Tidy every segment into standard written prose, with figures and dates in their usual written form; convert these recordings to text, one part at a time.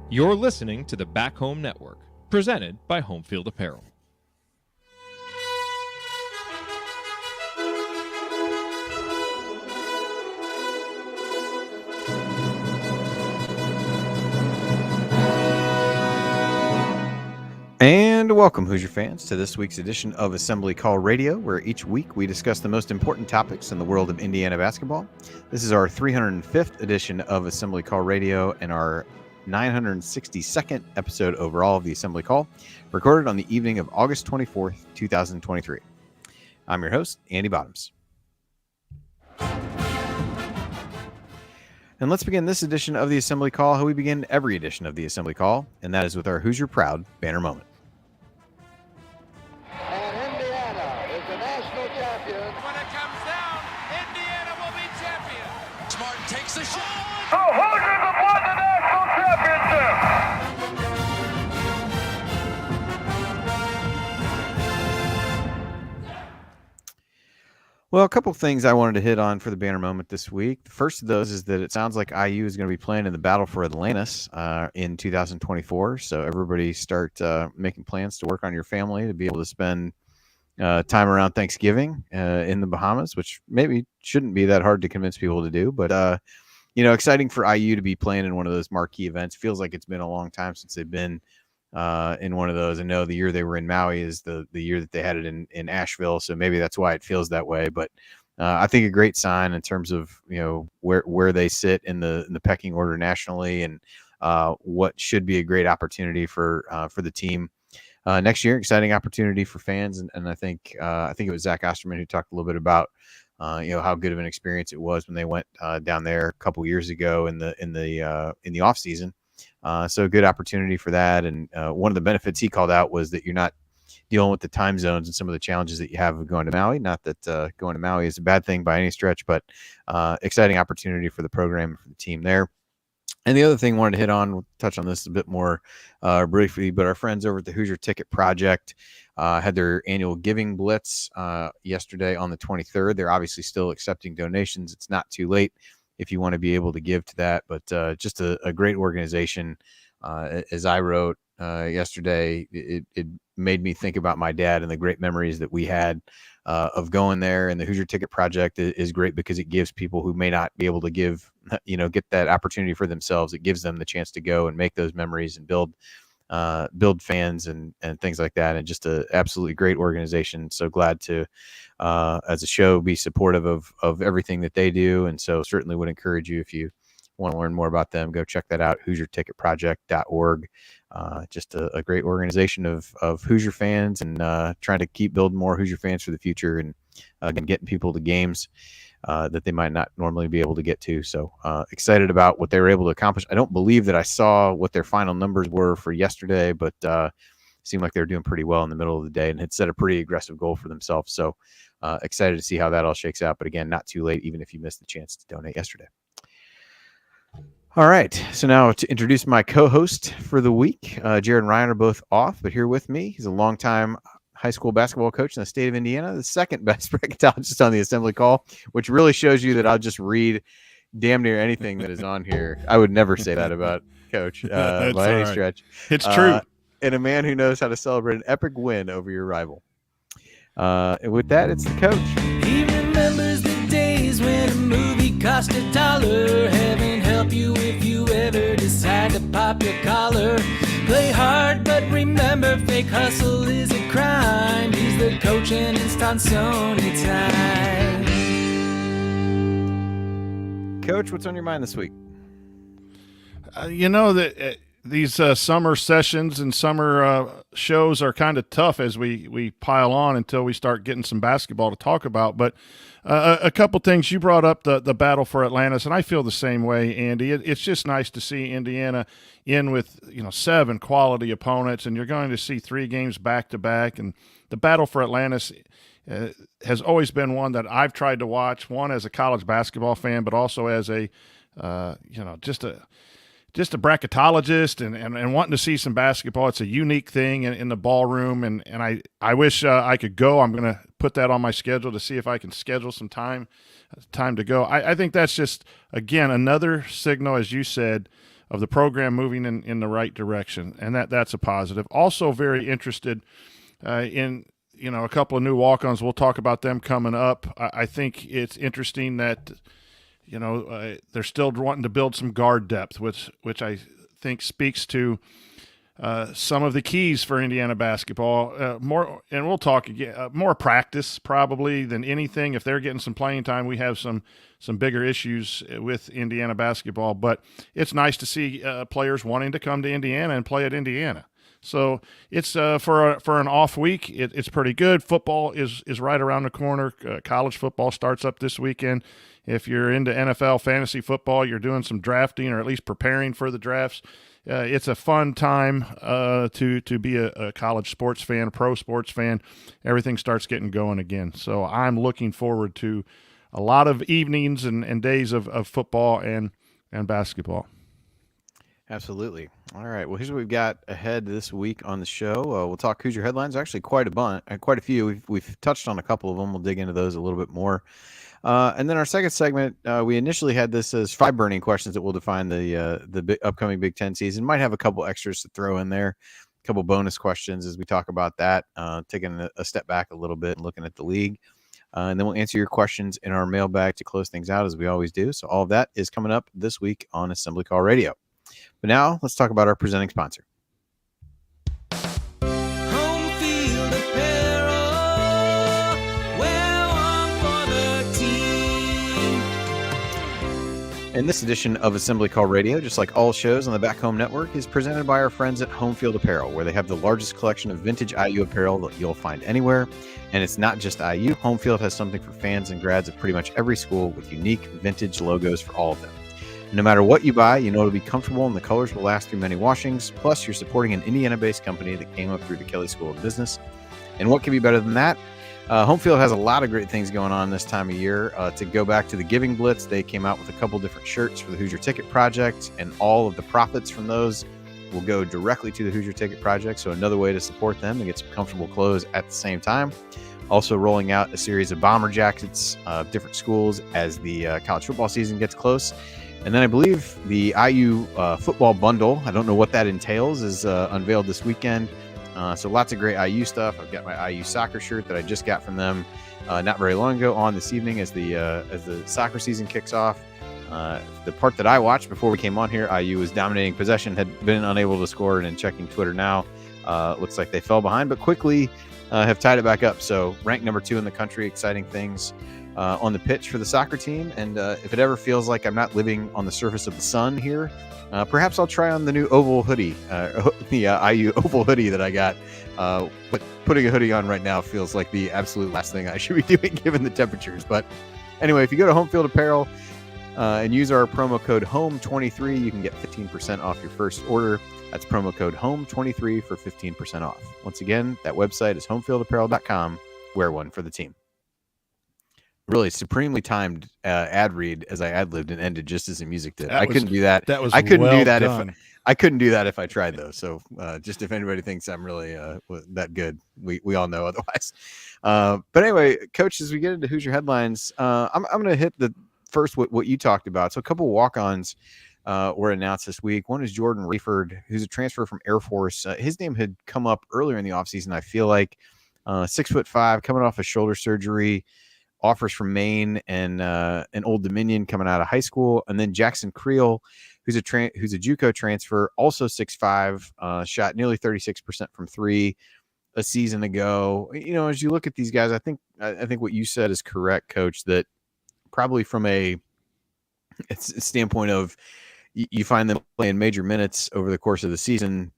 You're listening to the Back Home Network, presented by Homefield Apparel. And welcome, Hoosier fans, to this week's edition of Assembly Call Radio, where each week we discuss the most important topics in the world of Indiana basketball. This is our 305th edition of Assembly Call Radio and our 962nd episode overall of the Assembly Call, recorded on the evening of August 24th, 2023. I'm your host, Andy Bottoms. And let's begin this edition of the Assembly Call how we begin every edition of the Assembly Call, and that is with our Hoosier Proud banner moment. And Indiana is the national champion. When it comes down, Indiana will be champion. Smart takes the shot. The Hoosiers have won the national championship. Well, a couple of things I wanted to hit on for the banner moment this week. The first of those is that it sounds like IU is going to be playing in the Battle for Atlantis in 2024. So everybody start making plans to work on your family to be able to spend time around Thanksgiving in the Bahamas, which maybe shouldn't be that hard to convince people to do. But, exciting for IU to be playing in one of those marquee events. Feels like it's been a long time since they've been in one of those. I know the year they were in Maui is the year that they had it in Asheville, so maybe that's why it feels that way. But I think a great sign in terms of where they sit in the pecking order nationally, and what should be a great opportunity for the team next year. Exciting opportunity for fans, and I think it was Zach Osterman who talked a little bit about how good of an experience it was when they went down there a couple years ago in the off season. So a good opportunity for that. And one of the benefits he called out was that you're not dealing with the time zones and some of the challenges that you have of going to Maui. Not that going to Maui is a bad thing by any stretch, but exciting opportunity for the program and for the team there. And the other thing I wanted to hit on, we'll touch on this a bit more briefly, but our friends over at the Hoosier Ticket Project had their annual giving blitz yesterday on the 23rd. They're obviously still accepting donations. It's not too late if you want to be able to give to that, but just a great organization. As I wrote yesterday, it made me think about my dad and the great memories that we had of going there. And the Hoosier Ticket Project is great because it gives people who may not be able to give, get that opportunity for themselves. It gives them the chance to go and make those memories and build fans and things like that. And just a absolutely great organization. So glad to, as a show, be supportive of everything that they do. And so certainly would encourage you, if you want to learn more about them, go check that out, HoosierTicketProject.org. Just a great organization of Hoosier fans, and trying to keep building more Hoosier fans for the future, and again, getting people to games that they might not normally be able to get to. So excited about what they were able to accomplish. I don't believe that I saw what their final numbers were for yesterday, but seemed like they were doing pretty well in the middle of the day and had set a pretty aggressive goal for themselves. So excited to see how that all shakes out. But again, not too late, even if you missed the chance to donate yesterday. All right, so now to introduce my co-host for the week. Jared and Ryan are both off, but here with me, he's a longtime high school basketball coach in the state of Indiana, the second best bracketologist on the Assembly Call, which really shows you that I'll just read damn near anything that is on here. I would never say that about Coach by any stretch. It's true. And a man who knows how to celebrate an epic win over your rival. And with that, it's the coach. He remembers the days when a movie cost $1. Heaven help you if you ever decide to pop your collar. Play hard, but remember, fake hustle is a crime. He's the coach and it's Tonsoni time. Coach, what's on your mind this week? These summer sessions and summer shows are kind of tough as we pile on until we start getting some basketball to talk about. But a couple things you brought up, the battle for Atlantis, and I feel the same way, Andy. It's just nice to see Indiana in with 7 quality opponents, and you're going to see 3 games back to back. And the battle for Atlantis has always been one that I've tried to watch. One as a college basketball fan, but also as a just a bracketologist and wanting to see some basketball. It's a unique thing in the ballroom, and I wish I could go. I'm going to put that on my schedule to see if I can schedule some time to go. I think that's just, again, another signal, as you said, the program moving in the right direction, and that's a positive. Also, very interested in a couple of new walk-ons. We'll talk about them coming up. I think it's interesting that they're still wanting to build some guard depth, which I think speaks to some of the keys for Indiana basketball. More, and we'll talk again. More practice probably than anything. If they're getting some playing time, we have some bigger issues with Indiana basketball. But it's nice to see players wanting to come to Indiana and play at Indiana. So it's for an off week, it's pretty good. Football is right around the corner. College football starts up this weekend. If you're into NFL fantasy football, you're doing some drafting or at least preparing for the drafts. It's a fun time to be a college sports fan, a pro sports fan. Everything starts getting going again. So I'm looking forward to a lot of evenings and days of football and basketball. Absolutely. All right. Well, here's what we've got ahead this week on the show. We'll talk Hoosier Headlines. Actually, quite a few. We've touched on a couple of them. We'll dig into those a little bit more. And then our second segment, we initially had this as 5 burning questions that will define the upcoming Big Ten season. Might have a couple extras to throw in there, a couple bonus questions as we talk about that, taking a step back a little bit and looking at the league. And then we'll answer your questions in our mailbag to close things out as we always do. So all of that is coming up this week on Assembly Call Radio. But now let's talk about our presenting sponsor. Home field apparel. Wear one for the team. And this edition of Assembly Call Radio, just like all shows on the Back Home Network, is presented by our friends at Home Field Apparel, where they have the largest collection of vintage IU apparel that you'll find anywhere. And it's not just IU. Home Field has something for fans and grads of pretty much every school with unique vintage logos for all of them. No matter what you buy, you know it'll be comfortable and the colors will last through many washings. Plus, you're supporting an Indiana-based company that came up through the Kelley School of Business. And what can be better than that? Home Field has a lot of great things going on this time of year. To go back to the Giving Blitz, they came out with a couple different shirts for the Hoosier Ticket Project, and all of the profits from those will go directly to the Hoosier Ticket Project. So another way to support them and get some comfortable clothes at the same time. Also rolling out a series of bomber jackets of different schools as the college football season gets close. And then I believe the IU football bundle, I don't know what that entails, is unveiled this weekend. So lots of great IU stuff. I've got my IU soccer shirt that I just got from them not very long ago on this evening as the soccer season kicks off. The part that I watched before we came on here, IU was dominating possession, had been unable to score, and in checking Twitter now, looks like they fell behind, but quickly have tied it back up. So ranked number 2 in the country, exciting things on the pitch for the soccer team. And if it ever feels like I'm not living on the surface of the sun here, perhaps I'll try on the new oval hoodie, the IU oval hoodie that I got. But putting a hoodie on right now feels like the absolute last thing I should be doing given the temperatures. But anyway, if you go to Home Field Apparel and use our promo code HOME23, you can get 15% off your first order. That's promo code HOME23 for 15% off. Once again, that website is homefieldapparel.com. Wear one for the team. Really supremely timed ad read as I ad-libbed and ended just as the music did. I couldn't do that. That was I couldn't well do that done. if I couldn't do that if I tried though. So just if anybody thinks I'm really that good, we all know otherwise. But anyway, Coach, as we get into Hoosier Headlines, I'm going to hit the first what you talked about. So a couple walk-ons were announced this week. One is Jordan Rayford, who's a transfer from Air Force. His name had come up earlier in the offseason, I feel like. 6'5", coming off a shoulder surgery. Offers from Maine and Old Dominion coming out of high school, and then Jackson Creel, who's a JUCO transfer, also 6'5", shot nearly 36% from 3 a season ago. You know, as you look at these guys, I think what you said is correct, Coach. That probably from a standpoint of you find them playing major minutes over the course of the season.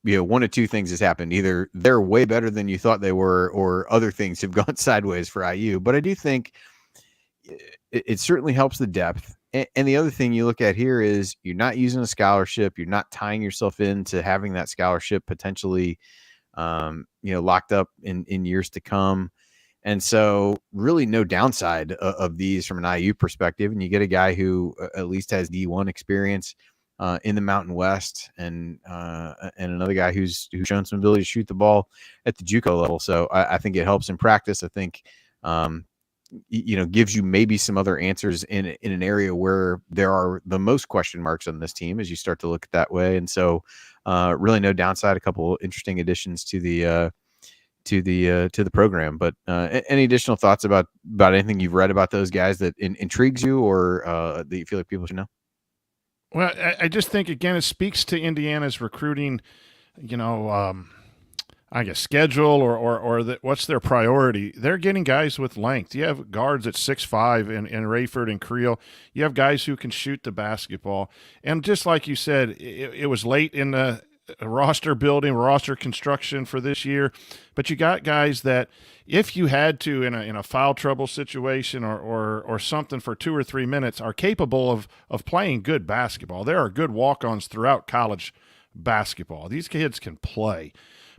You know, one of two things has happened. Either they're way better than you thought they were, or other things have gone sideways for IU. But I do think it certainly helps the depth. And the other thing you look at here is you're not using a scholarship. You're not tying yourself into having that scholarship potentially, locked up in years to come. And so really no downside of these from an IU perspective. And you get a guy who at least has D1 experience in the Mountain West, and another guy who's shown some ability to shoot the ball at the JUCO level. So I think it helps in practice. I think gives you maybe some other answers in an area where there are the most question marks on this team as you start to look at that way. And so really no downside, a couple interesting additions to the program. But any additional thoughts about anything you've read about those guys that intrigues you or that you feel like people should know? Well, I just think, again, it speaks to Indiana's recruiting, I guess, schedule or what's their priority. They're getting guys with length. You have guards at 6'5" in Rayford and Creel. You have guys who can shoot the basketball. And just like you said, it was late in the roster building, roster construction for this year, but you got guys that if you had to in a foul trouble situation or something for 2 or 3 minutes are capable of playing good basketball. There are good walk-ons throughout college basketball. These kids can play,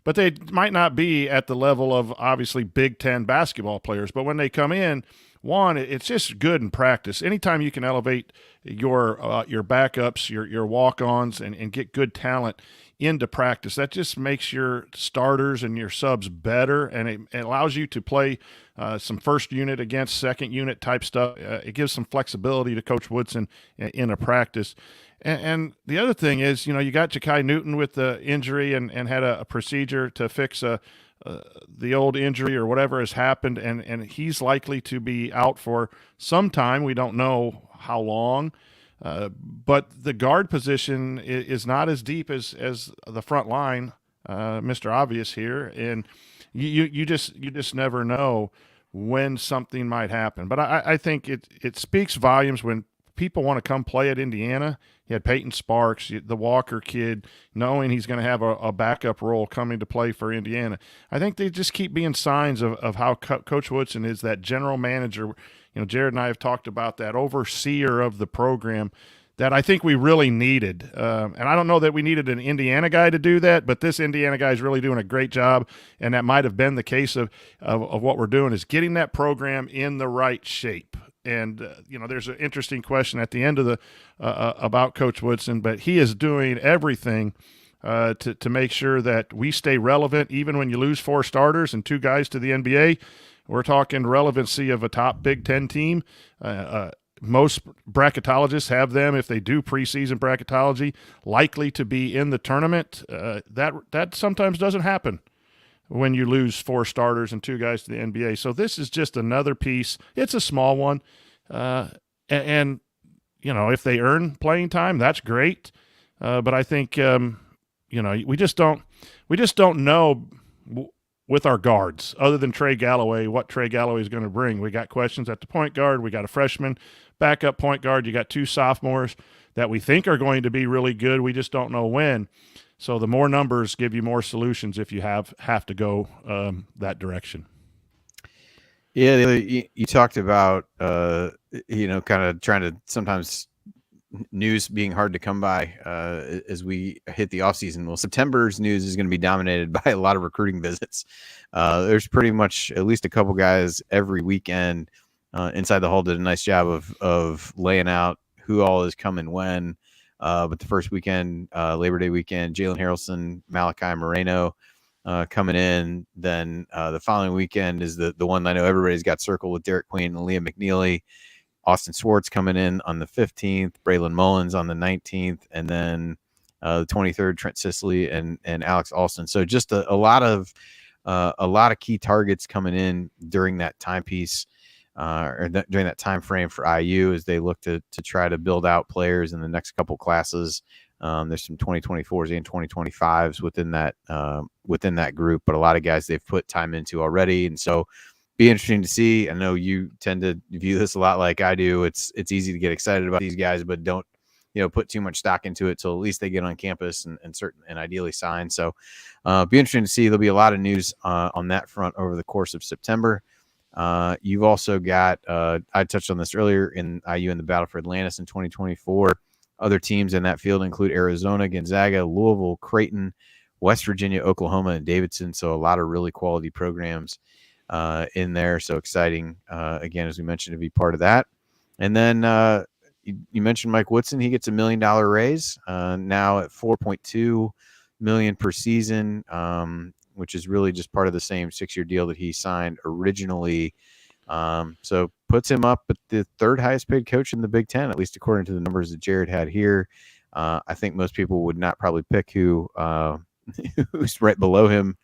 but they might not be at the level of obviously Big Ten basketball players. But when they come in, one, it's just good in practice. Anytime you can elevate your backups, your walk-ons, and get good talent into practice, that just makes your starters and your subs better, and it allows you to play some first unit against second unit type stuff. It gives some flexibility to Coach Woodson in a practice. And the other thing is, you got Ja'Kai Newton with the injury and had a procedure to fix the old injury or whatever has happened, and he's likely to be out for some time. We don't know how long. But the guard position is not as deep as the front line, Mr. Obvious here, and you just never know when something might happen. But I think it speaks volumes when people want to come play at Indiana. You had Peyton Sparks, the Walker kid, knowing he's going to have a backup role coming to play for Indiana. I think they just keep being signs of how Coach Woodson is that general manager. Jared and I have talked about that overseer of the program that I think we really needed. And I don't know that we needed an Indiana guy to do that, but this Indiana guy is really doing a great job, and that might have been the case of what we're doing is getting that program in the right shape. And, there's an interesting question at the end of the about Coach Woodson, but he is doing everything to make sure that we stay relevant even when you lose 4 starters and 2 guys to the NBA. We're talking relevancy of a top Big Ten team. Most bracketologists have them, if they do preseason bracketology, likely to be in the tournament. That sometimes doesn't happen when you lose 4 starters and 2 guys to the NBA. So this is just another piece. It's a small one. And if they earn playing time, that's great. But I think, we just don't know with our guards, other than Trey Galloway, what Trey Galloway is going to bring. We got questions at the point guard. We got a freshman backup point guard. You got 2 sophomores that we think are going to be really good. We just don't know when. So the more numbers give you more solutions if you have to go that direction. Yeah, you talked about, kind of trying to sometimes news being hard to come by as we hit the offseason. Well, September's news is going to be dominated by a lot of recruiting visits. There's pretty much at least a couple guys every weekend. Inside the Hall did a nice job of laying out who all is coming when. But the first weekend, Labor Day weekend, Jalen Harrelson, Malachi Moreno coming in. Then the following weekend is the one I know everybody's got circled with Derek Queen and Liam McNeely. Austin Swartz coming in on the 15th, Braylon Mullins on the 19th, and then the 23rd, Trent Sisley and Alex Alston. So just a lot of key targets coming in during that timepiece during that time frame for IU as they look to try to build out players in the next couple classes. There's some 2024s and 2025s within that group, but a lot of guys they've put time into already, and so. Be interesting to see. I know you tend to view this a lot like I do. It's easy to get excited about these guys, but don't put too much stock into it till at least they get on campus and ideally sign. So be interesting to see. There'll be a lot of news on that front over the course of September. You've also got I touched on this earlier in IU in the battle for Atlantis in 2024. Other teams in that field include Arizona, Gonzaga, Louisville, Creighton, West Virginia, Oklahoma, and Davidson. So a lot of really quality programs in there. So exciting, again, as we mentioned, to be part of that. And then you mentioned Mike Woodson. He gets $1 million raise now at $4.2 million per season, which is really just part of the same 6-year deal that he signed originally So puts him up at the third highest paid coach in the Big Ten, at least according to the numbers that Jared had here. I think most people would not probably pick who's right below him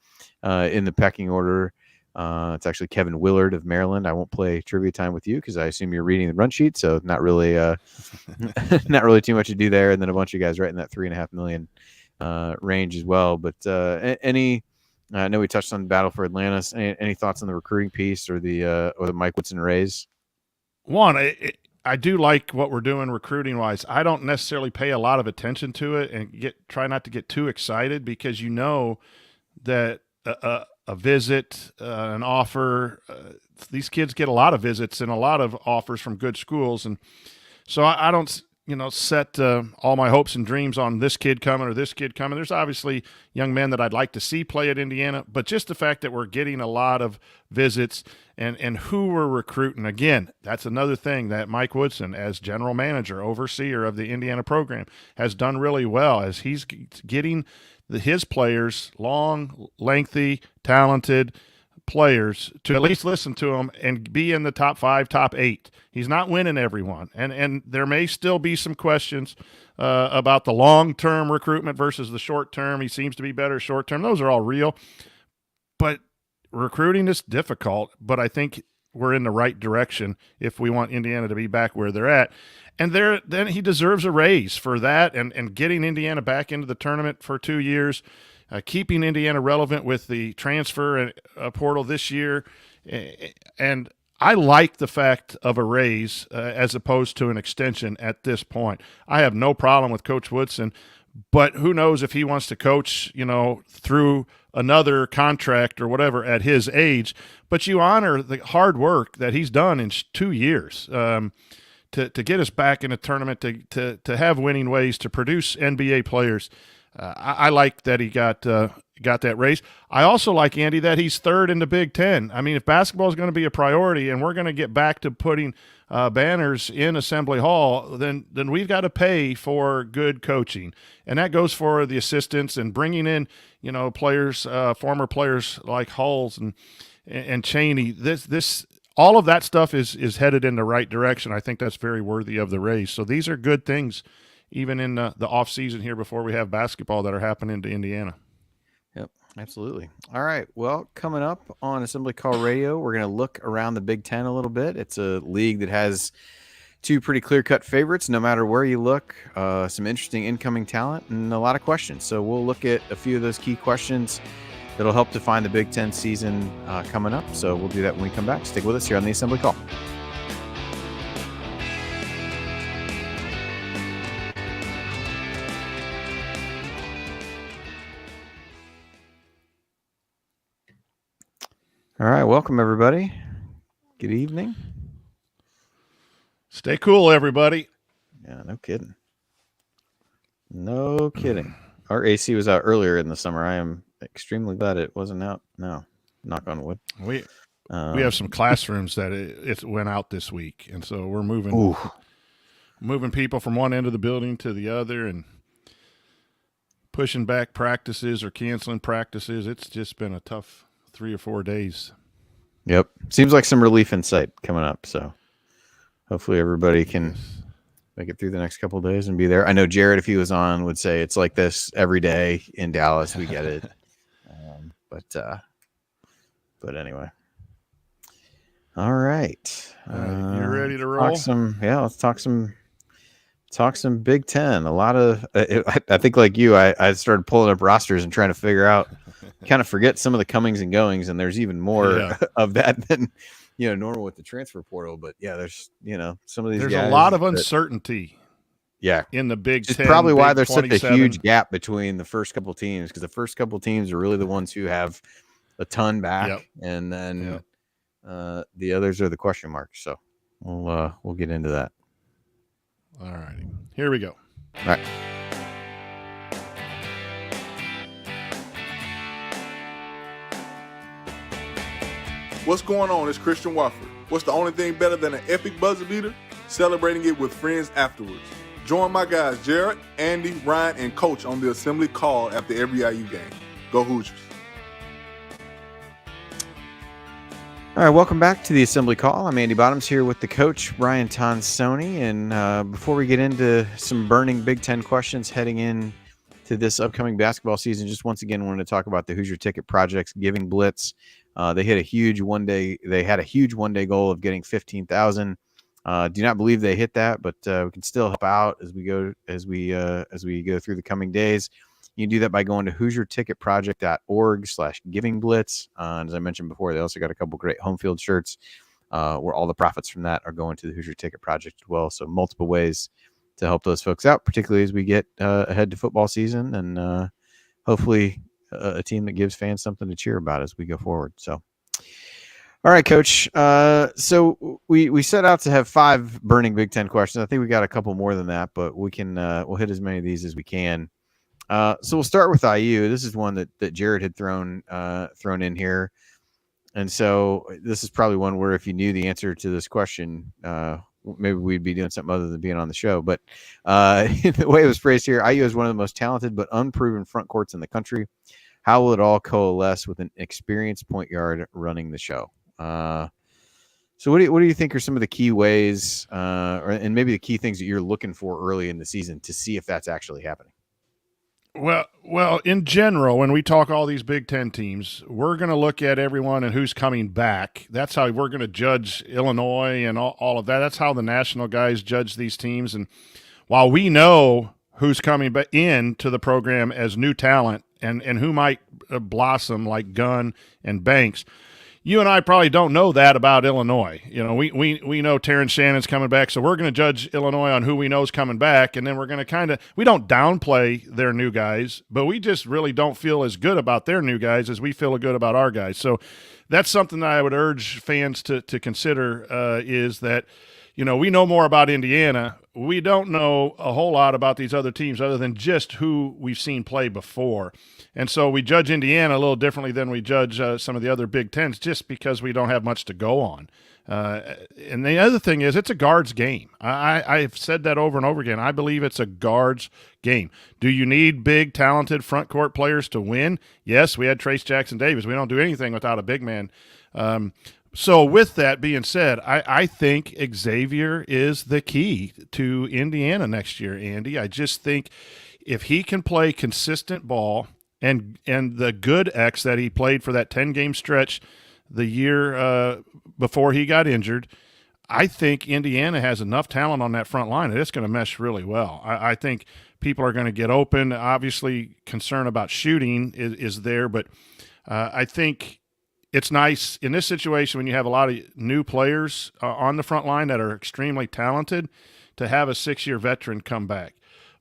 in the pecking order. It's actually Kevin Willard of Maryland. I won't play trivia time with you because I assume you're reading the run sheet, so not really, not really too much to do there. And then a bunch of guys right in that $3.5 million range as well. But I know we touched on the battle for Atlantis. Any thoughts on the recruiting piece or the Mike Woodson raise? One, I do like what we're doing recruiting wise. I don't necessarily pay a lot of attention to it and try not to get too excited because you know that a visit, an offer, these kids get a lot of visits and a lot of offers from good schools, and so I don't set all my hopes and dreams on this kid coming or this kid coming. There's obviously young men that I'd like to see play at Indiana, but just the fact that we're getting a lot of visits and who we're recruiting, again, that's another thing that Mike Woodson, as general manager, overseer of the Indiana program, has done really well as he's getting his players, long, lengthy, talented players, to at least listen to him and be in the top 5, top 8. He's not winning everyone, and there may still be some questions about the long-term recruitment versus the short-term. He seems to be better short-term. Those are all real, but recruiting is difficult, but I think we're in the right direction if we want Indiana to be back where they're at. And then he deserves a raise for that and getting Indiana back into the tournament for 2 years, keeping Indiana relevant with the transfer portal this year. And I like the fact of a raise as opposed to an extension at this point. I have no problem with Coach Woodson, but who knows if he wants to coach, through another contract or whatever at his age. But you honor the hard work that he's done in 2 years. To get us back in a tournament, to have winning ways, to produce NBA players. I like that he got that raise. I also like, Andy, that he's third in the Big Ten. I mean, if basketball is going to be a priority and we're going to get back to putting banners in Assembly Hall, then we've got to pay for good coaching. And that goes for the assistants and bringing in, players, former players like Hulls and Cheney. This all of that stuff is headed in the right direction. I think that's very worthy of the raise. So these are good things, even in the off season here before we have basketball, that are happening to Indiana. Yep, absolutely. All right. Well, coming up on Assembly Call Radio, we're going to look around the Big Ten a little bit. It's a league that has 2 pretty clear-cut favorites, no matter where you look, some interesting incoming talent, and a lot of questions. So we'll look at a few of those key questions that'll help define the Big Ten season coming up. So we'll do that when we come back. Stick with us here on the Assembly Call. All right, welcome everybody. Good evening. Stay cool, everybody. Yeah, no kidding. No kidding. Our AC was out earlier in the summer. I am extremely glad it wasn't out now. Knock on wood. We have some classrooms that it went out this week, and so we're moving people from one end of the building to the other and pushing back practices or canceling practices. It's just been a tough 3 or 4 days. Yep. Seems like some relief in sight coming up. So hopefully everybody can make it through the next couple of days and be there. I know Jared, if he was on, would say it's like this every day in Dallas. We get it. But anyway. All right. You ready to roll? Let's talk some Big Ten. A lot of, I think like you, I started pulling up rosters and trying to figure out, kind of forget some of the comings and goings, and there's even more of that than normal with the transfer portal. But yeah, there's some of these. There's guys a lot of uncertainty. Yeah, in the Big Ten. It's probably why there's 27. such a huge gap between the first couple teams, because the first couple teams are really the ones who have a ton back, and then the others are the question marks. So we'll get into that. All righty, here we go. All right. What's going on? It's Christian Wofford. What's the only thing better than an epic buzzer beater? Celebrating it with friends afterwards. Join my guys Jared, Andy, Ryan, and Coach on the Assembly Call after every IU game. Go Hoosiers. All right, welcome back to the Assembly Call. I'm Andy Bottoms here with the coach, Brian Tonsoni. And before we get into some burning Big Ten questions heading in to this upcoming basketball season, just once again wanted to talk about the Hoosier Ticket Project's Giving Blitz. They hit a huge one-day. They had a huge one-day goal of getting 15,000. Do not believe they hit that, but we can still help out as we go through the coming days. You can do that by going to HoosierTicketProject.org/givingblitz. As I mentioned before, they also got a couple great home field shirts where all the profits from that are going to the Hoosier Ticket Project as well. So multiple ways to help those folks out, particularly as we get ahead to football season and hopefully a team that gives fans something to cheer about as we go forward. So, all right, Coach. So we set out to have 5 burning Big Ten questions. I think we got a couple more than that, but we can we'll hit as many of these as we can. So we'll start with IU. This is one that Jared had thrown in here. And so this is probably one where if you knew the answer to this question, maybe we'd be doing something other than being on the show. But the way it was phrased here, IU is one of the most talented but unproven front courts in the country. How will it all coalesce with an experienced point guard running the show? So what do you think are some of the key ways and maybe the key things that you're looking for early in the season to see if that's actually happening? Well, in general, when we talk all these Big Ten teams, we're going to look at everyone and who's coming back. That's how we're going to judge Illinois and all of that. That's how the national guys judge these teams. And while we know who's coming into the program as new talent and who might blossom like Gunn and Banks, you and I probably don't know that about Illinois. You know, we know Terrence Shannon's coming back, so we're going to judge Illinois on who we know is coming back, and then we're going to we don't downplay their new guys, but we just really don't feel as good about their new guys as we feel good about our guys. So that's something that I would urge fans to consider is that, you know, we know more about Indiana. We don't know a whole lot about these other teams other than just who we've seen play before. And so we judge Indiana a little differently than we judge some of the other Big Tens just because we don't have much to go on. And the other thing is it's a guards game. I've said that over and over again. I believe it's a guards game. Do you need big, talented front court players to win? Yes, we had Trace Jackson-Davis. We don't do anything without a big man. So with that being said, I think Xavier is the key to Indiana next year, Andy. I just think if he can play consistent ball and the good X that he played for that 10-game stretch the year before he got injured, I think Indiana has enough talent on that front line that it's going to mesh really well. I think people are going to get open. Obviously, concern about shooting is there, but I think it's nice in this situation when you have a lot of new players on the front line that are extremely talented to have a 6-year veteran come back.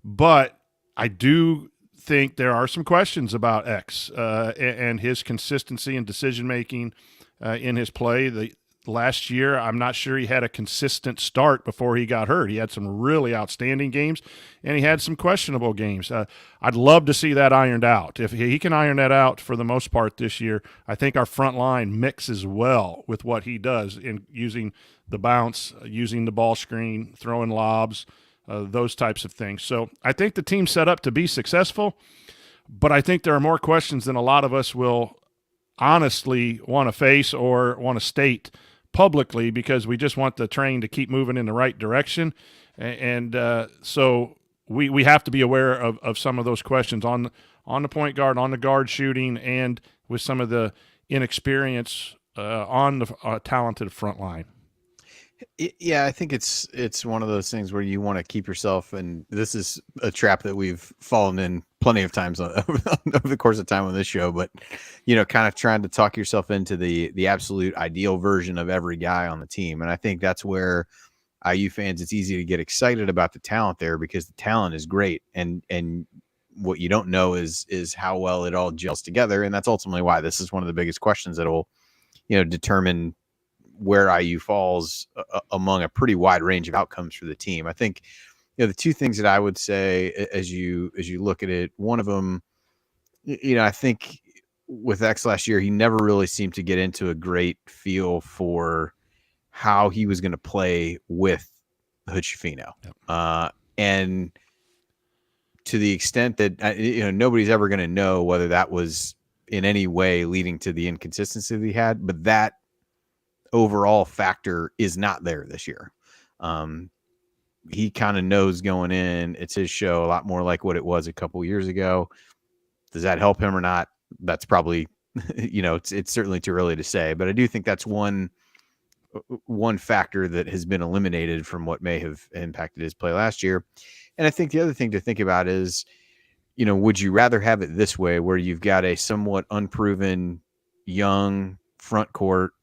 But I do think there are some questions about X and his consistency and decision-making in his play. The last year, I'm not sure he had a consistent start before he got hurt. He had some really outstanding games, and he had some questionable games. I'd love to see that ironed out. If he can iron that out for the most part this year, I think our front line mixes well with what he does in using the bounce, using the ball screen, throwing lobs, those types of things. So I think the team's set up to be successful, but I think there are more questions than a lot of us will honestly want to face or want to state publicly because we just want the train to keep moving in the right direction. And so we have to be aware of some of those questions on the point guard, on the guard shooting, and with some of the inexperience on the talented front line. Yeah, I think it's one of those things where you want to keep yourself, and this is a trap that we've fallen in plenty of times over the course of time on this show, but, you know, kind of trying to talk yourself into the absolute ideal version of every guy on the team. And I think that's where IU fans, it's easy to get excited about the talent there because the talent is great. And what you don't know is how well it all gels together. And that's ultimately why this is one of the biggest questions that will, you know, determine where IU falls among a pretty wide range of outcomes for the team. I think, you know, the two things that I would say as you look at it, one of them, you know, I think with X last year, he never really seemed to get into a great feel for how he was going to play with Hood-Schifino. Yep. And to the extent that, you know, nobody's ever going to know whether that was in any way leading to the inconsistency that he had, but that overall factor is not there this year. He kind of knows going in, it's his show, a lot more like what it was a couple years ago. Does that help him or not? That's probably, it's certainly too early to say, but I do think that's one factor that has been eliminated from what may have impacted his play last year. And I think the other thing to think about is, would you rather have it this way where you've got a somewhat unproven young front court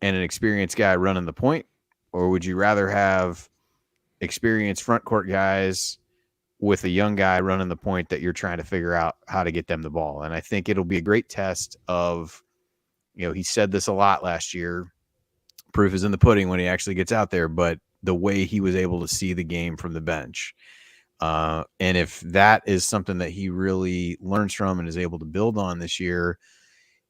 and an experienced guy running the point, or would you rather have experienced front court guys with a young guy running the point that you're trying to figure out how to get them the ball? And I think it'll be a great test of, he said this a lot last year, proof is in the pudding when he actually gets out there, but the way he was able to see the game from the bench. And if that is something that he really learns from and is able to build on this year,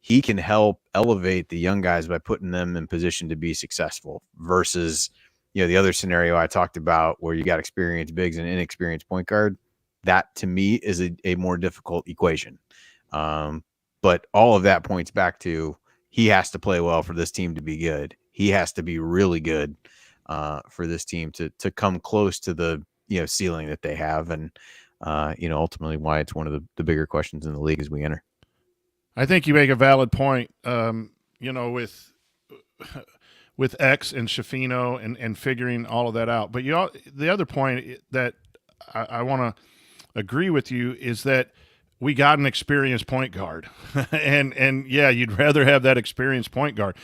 he can help elevate the young guys by putting them in position to be successful versus, the other scenario I talked about where you got experienced bigs and inexperienced point guard. That to me is a more difficult equation. But all of that points back to he has to play well for this team to be good. He has to be really good for this team to come close to the ceiling that they have, and ultimately why it's one of the bigger questions in the league as we enter. I think you make a valid point. With X and Shafino and figuring all of that out. But the other point that I want to agree with you is that we got an experienced point guard, and yeah, you'd rather have that experienced point guard.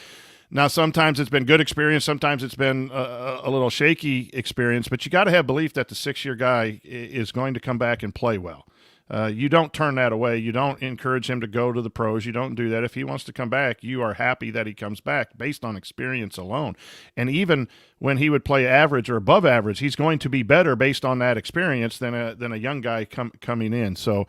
Now, sometimes it's been good experience, sometimes it's been a little shaky experience, but you got to have belief that the 6-year guy is going to come back and play well. You don't turn that away. You don't encourage him to go to the pros. You don't do that. If he wants to come back, you are happy that he comes back based on experience alone. And even when he would play average or above average, he's going to be better based on that experience than a young guy coming in. So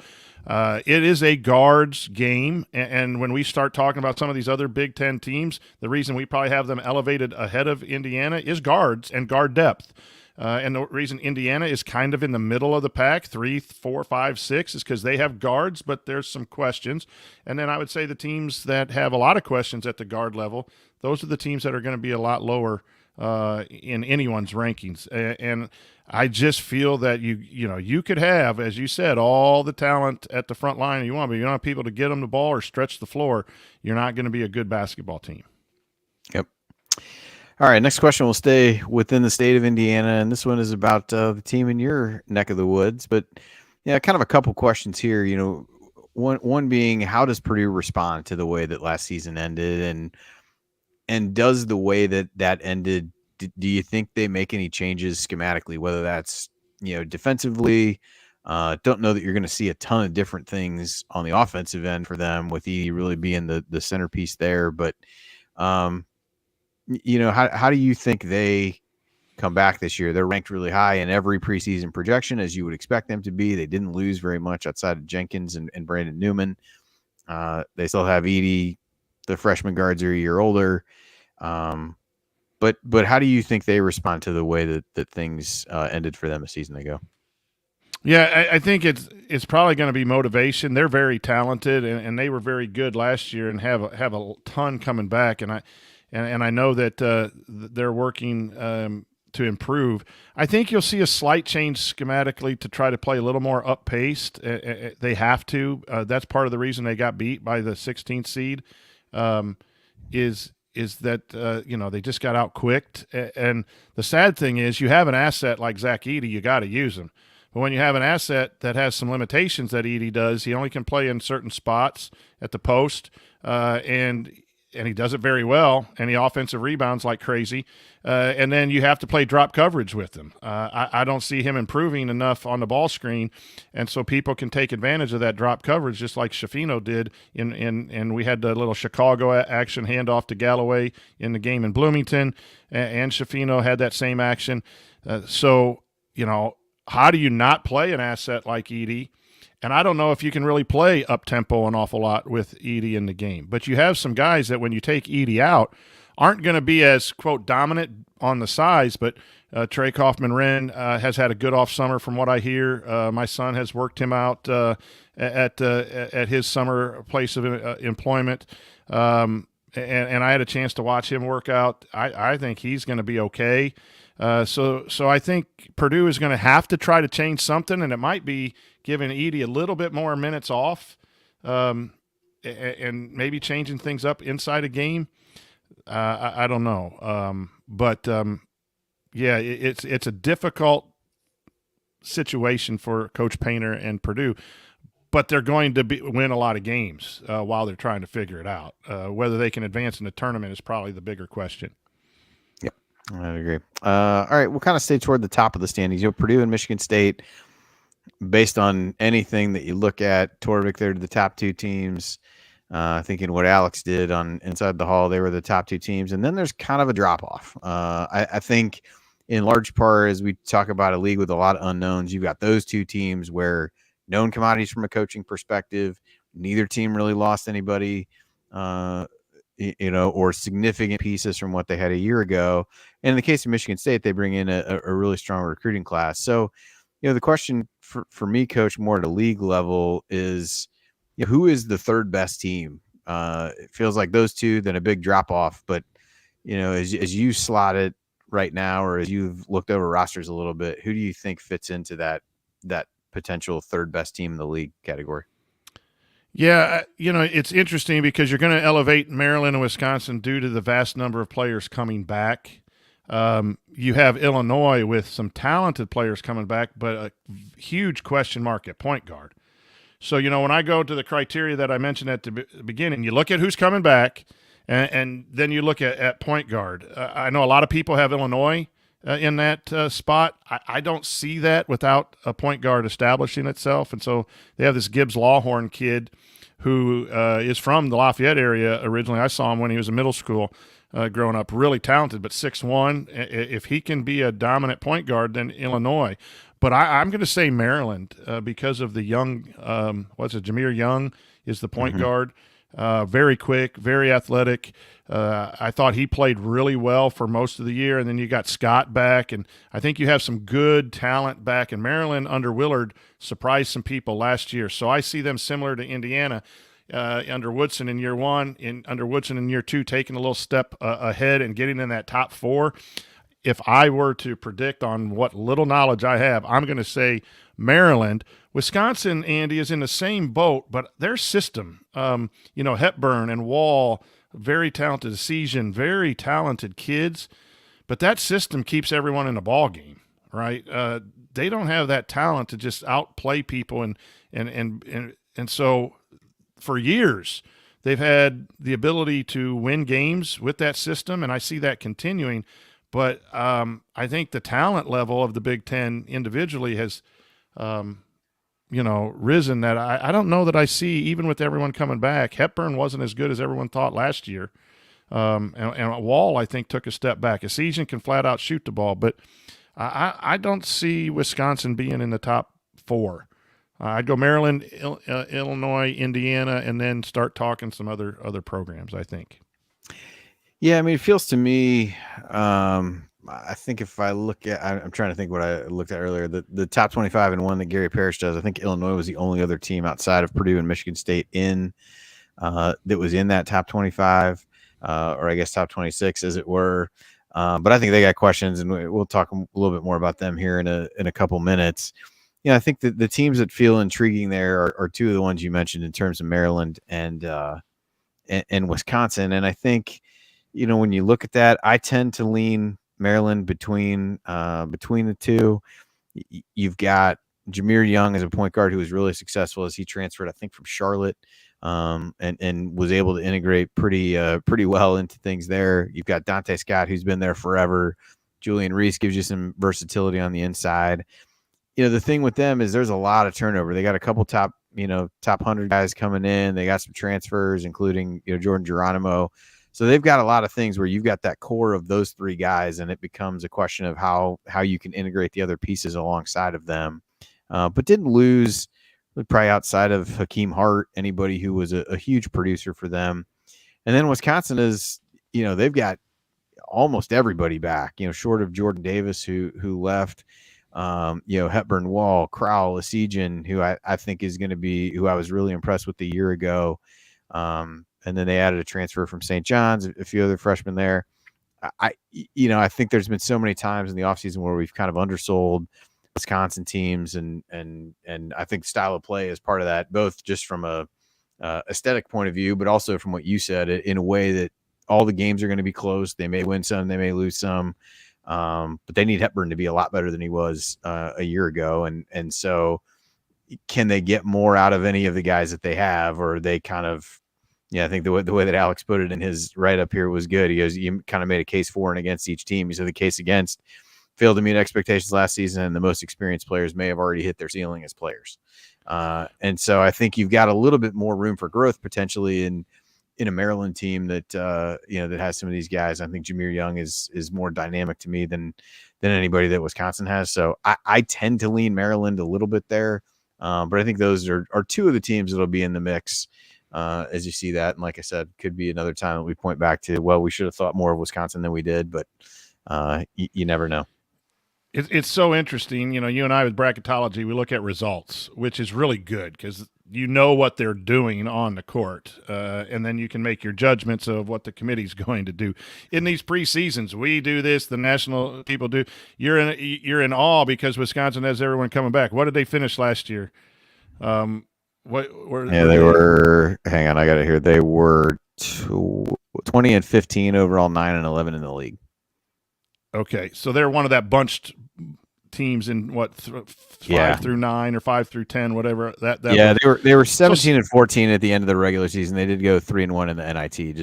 it is a guards game. And when we start talking about some of these other Big Ten teams, the reason we probably have them elevated ahead of Indiana is guards and guard depth. And the reason Indiana is kind of in the middle of the pack, 3, 4, 5, 6, is because they have guards, but there's some questions. And then I would say the teams that have a lot of questions at the guard level, those are the teams that are going to be a lot lower in anyone's rankings. And I just feel that you could have, as you said, all the talent at the front line you want, but you don't have people to get them the ball or stretch the floor. You're not going to be a good basketball team. Yep. All right, next question will stay within the state of Indiana, and this one is about the team in your neck of the woods. But yeah, kind of a couple questions here. One being, how does Purdue respond to the way that last season ended, and does the way that ended? Do you think they make any changes schematically, whether that's defensively? Don't know that you're going to see a ton of different things on the offensive end for them, with Edey really being the centerpiece there, but. How do you think they come back this year? They're ranked really high in every preseason projection, as you would expect them to be. They didn't lose very much outside of Jenkins and Brandon Newman. They still have Edey. The freshman guards are a year older. But how do you think they respond to the way that things ended for them a season ago? Yeah, I think it's probably going to be motivation. They're very talented, and they were very good last year and have a ton coming back. And I know that they're working to improve. I think you'll see a slight change schematically to try to play a little more up-paced. They have to. That's part of the reason they got beat by the 16th seed is that, they just got out-quicked. And the sad thing is you have an asset like Zach Edey, you got to use him. But when you have an asset that has some limitations that Edey does, he only can play in certain spots at the post, and he does it very well, and he offensive rebounds like crazy. And then you have to play drop coverage with him. I don't see him improving enough on the ball screen, and so people can take advantage of that drop coverage just like Shafino did. And we had the little Chicago action handoff to Galloway in the game in Bloomington, and Shafino had that same action. How do you not play an asset like Edey? And I don't know if you can really play up-tempo an awful lot with Edey in the game. But you have some guys that when you take Edey out aren't going to be as, quote, dominant on the size. But Trey Kaufman-Wren has had a good off summer from what I hear. My son has worked him out at his summer place of employment. and I had a chance to watch him work out. I think he's going to be okay. So I think Purdue is going to have to try to change something, and it might be giving Edey a little bit more minutes off, and maybe changing things up inside a game. I don't know, but yeah, it's a difficult situation for Coach Painter and Purdue. But they're going to win a lot of games while they're trying to figure it out. Whether they can advance in the tournament is probably the bigger question. Yep, I agree. All right, we'll kind of stay toward the top of the standings. Purdue and Michigan State, based on anything that you look at, Torvik, they're the top two teams. Thinking what Alex did on Inside the Hall, they were the top two teams. And then there's kind of a drop-off. I think in large part, as we talk about a league with a lot of unknowns, you've got those two teams where known commodities from a coaching perspective. Neither team really lost anybody, or significant pieces from what they had a year ago. And in the case of Michigan State, they bring in a really strong recruiting class. So, the question for me, Coach, more at a league level is, who is the third best team? It feels like those two, then a big drop off. But, as you slot it right now, or as you've looked over rosters a little bit, who do you think fits into that potential third best team in the league category? Yeah, it's interesting because you're going to elevate Maryland and Wisconsin due to the vast number of players coming back. You have Illinois with some talented players coming back, but a huge question mark at point guard. So, when I go to the criteria that I mentioned at the beginning, you look at who's coming back, and then you look at point guard. I know a lot of people have Illinois in that spot. I don't see that without a point guard establishing itself. And so they have this Gibbs Lawhorn kid who is from the Lafayette area originally. I saw him when he was in middle school growing up, really talented, but 6'1". If he can be a dominant point guard, then Illinois. But I'm going to say Maryland because of the young, Jameer Young is the point guard. Very quick, very athletic. I thought he played really well for most of the year, and then you got Scott back, and I think you have some good talent back. And Maryland under Willard surprised some people last year, so I see them similar to Indiana under Woodson in year one, under Woodson in year two, taking a little step ahead and getting in that top four. If I were to predict on what little knowledge I have, I'm going to say Maryland. Wisconsin, Andy, is in the same boat, but their system, Hepburn and Wall, very talented, Season, very talented kids, but that system keeps everyone in a ball game, right? They don't have that talent to just outplay people, and so for years they've had the ability to win games with that system, and I see that continuing. But I think the talent level of the Big Ten individually has, risen. That I don't know that I see, even with everyone coming back. Hepburn wasn't as good as everyone thought last year. And Wall, I think, took a step back. Esiason can flat out shoot the ball, but I don't see Wisconsin being in the top four. I'd go Maryland, Illinois, Indiana, and then start talking some other programs, I think. Yeah, I mean, it feels to me, I think if I look at, I'm trying to think what I looked at earlier, the top 25 and one that Gary Parrish does, I think Illinois was the only other team outside of Purdue and Michigan State that was in that top 25, or I guess top 26 as it were. But I think they got questions, and we'll talk a little bit more about them here in a couple minutes. I think that the teams that feel intriguing there are two of the ones you mentioned in terms of Maryland and Wisconsin. And I think, when you look at that, I tend to lean Maryland between the two. You've got Jameer Young as a point guard who was really successful as he transferred, I think, from Charlotte, and was able to integrate pretty well into things there. You've got Dante Scott, who's been there forever. Julian Reese gives you some versatility on the inside. The thing with them is there's a lot of turnover. They got a couple top 100 guys coming in. They got some transfers, including Jordan Geronimo. So they've got a lot of things where you've got that core of those three guys, and it becomes a question of how you can integrate the other pieces alongside of them. But didn't lose, probably outside of Hakeem Hart, anybody who was a huge producer for them. And then Wisconsin is, they've got almost everybody back, short of Jordan Davis who left. Hepburn, Wall, Crowell, Esiason, who I think is going to be, who I was really impressed with a year ago, and then they added a transfer from St. John's, a few other freshmen there. I think there's been so many times in the offseason where we've kind of undersold Wisconsin teams, and I think style of play is part of that, both just from a aesthetic point of view, but also from what you said, in a way that all the games are going to be close. They may win some, they may lose some, but they need Hepburn to be a lot better than he was a year ago, and so can they get more out of any of the guys that they have, or are they kind of, I think the way that Alex put it in his write-up here was good. He goes, you kind of made a case for and against each team. He said the case against failed to meet expectations last season, and the most experienced players may have already hit their ceiling as players. And so I think you've got a little bit more room for growth potentially in a Maryland team that that has some of these guys. I think Jameer Young is more dynamic to me than anybody that Wisconsin has. So I tend to lean Maryland a little bit there, but I think those are two of the teams that'll be in the mix. As you see that, and like I said, could be another time that we point back to, well, we should have thought more of Wisconsin than we did, but you never know. It's so interesting. You and I with bracketology, we look at results, which is really good because you know what they're doing on the court, and then you can make your judgments of what the committee's going to do. In these preseasons, we do this, the national people do. You're in awe because Wisconsin has everyone coming back. What did they finish last year? Hang on, I got it here. They were 20-15 overall, 9-11 in the league. Okay, so they're one of that bunched teams in what 5 through 9 or 5 through 10, whatever that. Yeah, they were 17-14 at the end of the regular season. They did go 3-1 in the NIT.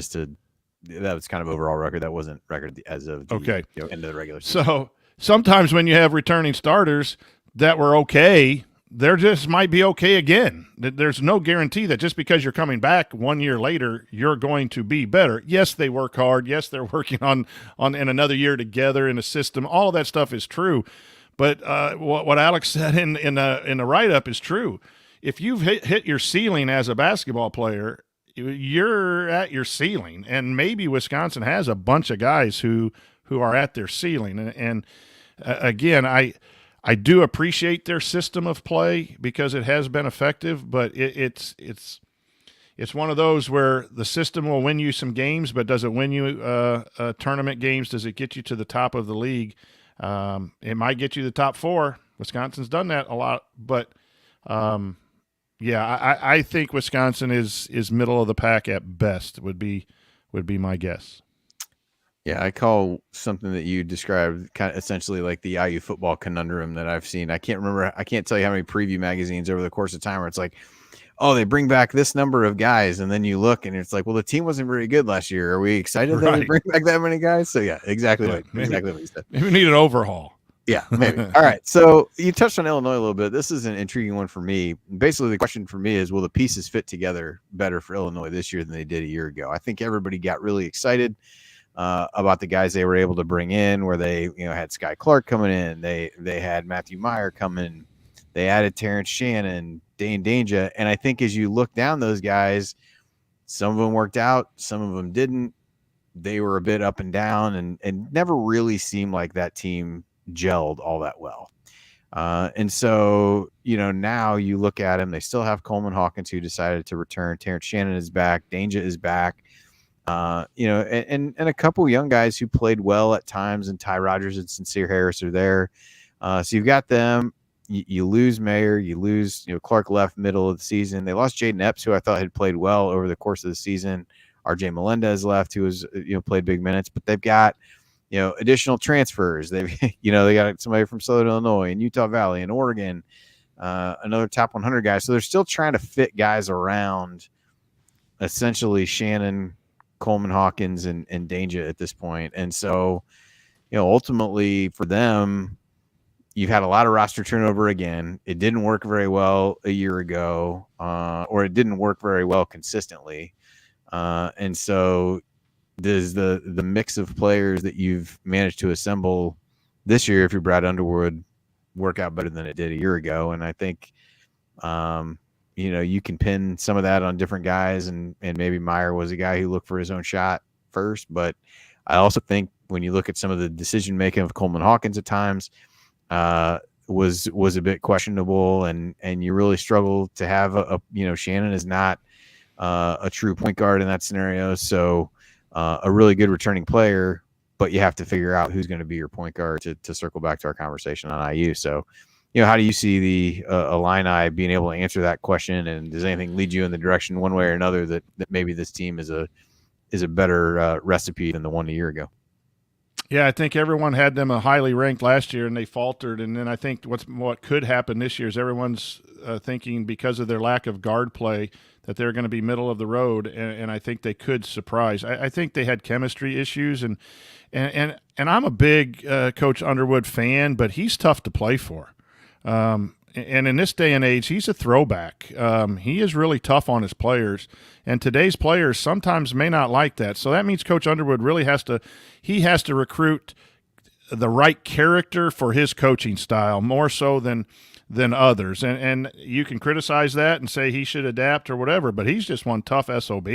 That was kind of overall record. That wasn't record as of the end of the regular season. So sometimes when you have returning starters that were okay, there just might be okay again. There's no guarantee that just because you're coming back 1 year later, you're going to be better. Yes, they work hard. Yes, they're working on in another year together in a system. All of that stuff is true. But what Alex said in the write-up is true. If you've hit your ceiling as a basketball player, you're at your ceiling. And maybe Wisconsin has a bunch of guys who are at their ceiling. And again, I do appreciate their system of play because it has been effective, but it's one of those where the system will win you some games, but does it win you tournament games? Does it get you to the top of the league? It might get you the top 4. Wisconsin's done that a lot, but I think Wisconsin is middle of the pack at best would be my guess. Yeah, I call something that you described kind of essentially like the IU football conundrum that I've seen. I can't tell you how many preview magazines over the course of time where it's like, oh, they bring back this number of guys, and then you look and it's like, well, the team wasn't very good last year. Are we excited that we bring back that many guys? So yeah, exactly what you said. Maybe we need an overhaul. Yeah, maybe. All right. So you touched on Illinois a little bit. This is an intriguing one for me. Basically, the question for me is, will the pieces fit together better for Illinois this year than they did a year ago? I think everybody got really excited about the guys they were able to bring in, where they had Sky Clark coming in, they had Matthew Meyer coming, they added Terrence Shannon, Dane Danger, and I think as you look down those guys, some of them worked out, some of them didn't. They were a bit up and down, and never really seemed like that team gelled all that well. And so now you look at them, they still have Coleman Hawkins, who decided to return. Terrence Shannon is back, Danger is back. And a couple young guys who played well at times, and Ty Rogers and Sincere Harris are there. So you've got them. You lose Mayer, you lose, Clark left middle of the season. They lost Jaden Epps, who I thought had played well over the course of the season. RJ Melendez left, who was, played big minutes, but they've got, additional transfers. They've, they got somebody from Southern Illinois and Utah Valley and Oregon, another top 100 guy. So they're still trying to fit guys around essentially Shannon, Coleman Hawkins, and Danger at this point. And so, ultimately for them, you've had a lot of roster turnover again. It didn't work very well a year ago, or it didn't work very well consistently. And so does the mix of players that you've managed to assemble this year, if you're Brad Underwood, work out better than it did a year ago? And I think, you can pin some of that on different guys, and maybe Meyer was a guy who looked for his own shot first. But I also think when you look at some of the decision making of Coleman Hawkins at times, was a bit questionable, and you really struggle to have a Shannon is not a true point guard in that scenario. So a really good returning player, but you have to figure out who's going to be your point guard to circle back to our conversation on IU. So, how do you see the Illini being able to answer that question? And does anything lead you in the direction one way or another that maybe this team is a better recipe than the one a year ago? Yeah, I think everyone had them highly ranked last year, and they faltered. And then I think what could happen this year is everyone's thinking because of their lack of guard play that they're going to be middle of the road, and I think they could surprise. I think they had chemistry issues, and I'm a big Coach Underwood fan, but he's tough to play for. And in this day and age, he's a throwback. He is really tough on his players, and today's players sometimes may not like that. So that means Coach Underwood really has to recruit the right character for his coaching style more so than others. And you can criticize that and say he should adapt or whatever, but he's just one tough SOB.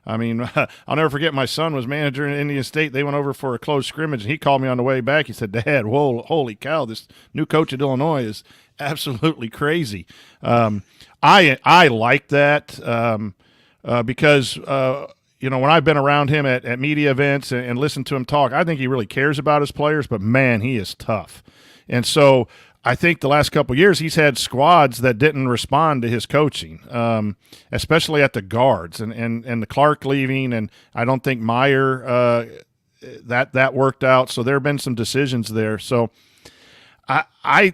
I mean, I'll never forget my son was manager in Indiana State. They went over for a close scrimmage, and he called me on the way back. He said, "Dad, whoa, holy cow, this new coach at Illinois is absolutely crazy." I like that because when I've been around him at media events and listened to him talk, I think he really cares about his players, but man, he is tough. And so I think the last couple of years he's had squads that didn't respond to his coaching, especially at the guards and the Clark leaving, and I don't think Meyer that worked out. So there have been some decisions there. So I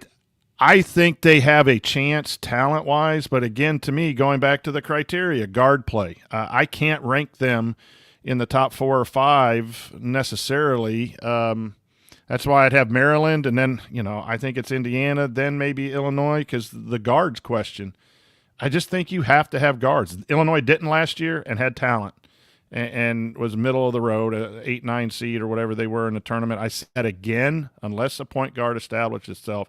think they have a chance talent-wise, but again, to me, going back to the criteria, guard play, I can't rank them in the top 4 or 5 necessarily. That's why I'd have Maryland, and then, I think it's Indiana, then maybe Illinois, because the guards question. I just think you have to have guards. Illinois didn't last year and had talent and was middle of the road, 8-9 seed or whatever they were in the tournament. I said again, unless a point guard established itself.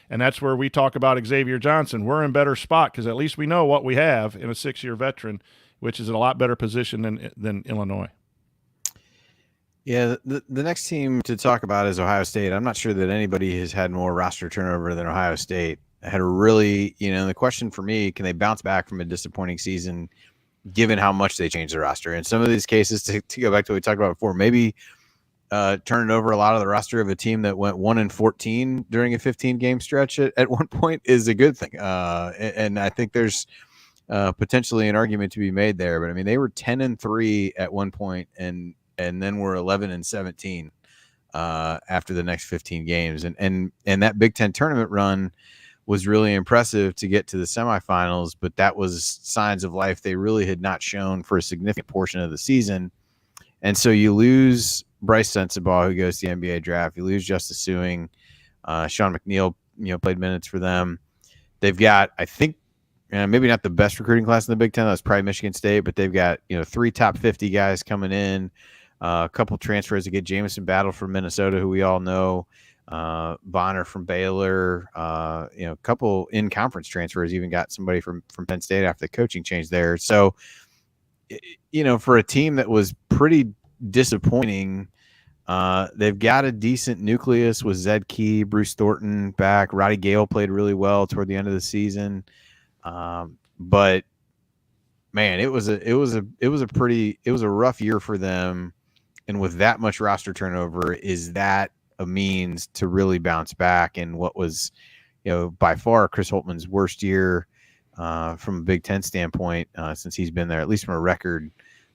And that's where we talk about Xavier Johnson. We're in better spot because at least we know what we have in a 6-year veteran, which is in a lot better position than Illinois. Yeah, the next team to talk about is Ohio State. I'm not sure that anybody has had more roster turnover than Ohio State. Had a really, the question for me, can they bounce back from a disappointing season given how much they changed the roster? In some of these cases, to go back to what we talked about before, maybe turning over a lot of the roster of a team that went 1-14 during a 15-game stretch at one point is a good thing. And I think there's potentially an argument to be made there. But, I mean, they were 10-3 at one point and then we're 11-17 after the next 15 games. And that Big Ten tournament run was really impressive to get to the semifinals, but that was signs of life they really had not shown for a significant portion of the season. And so you lose Bryce Sensabaugh, who goes to the NBA draft. You lose Justice Suing. Sean McNeil, played minutes for them. They've got, I think, maybe not the best recruiting class in the Big Ten. That's probably Michigan State, but they've got 3 top 50 guys coming in. A couple transfers to get Jamison Battle from Minnesota, who we all know, Bonner from Baylor, a couple in-conference transfers, even got somebody from Penn State after the coaching change there. So, for a team that was pretty disappointing, they've got a decent nucleus with Zed Key, Bruce Thornton back. Roddy Gale played really well toward the end of the season. But man, it was a rough year for them. And with that much roster turnover, is that a means to really bounce back in what was, by far Chris Holtman's worst year from a Big Ten standpoint since he's been there, at least from a record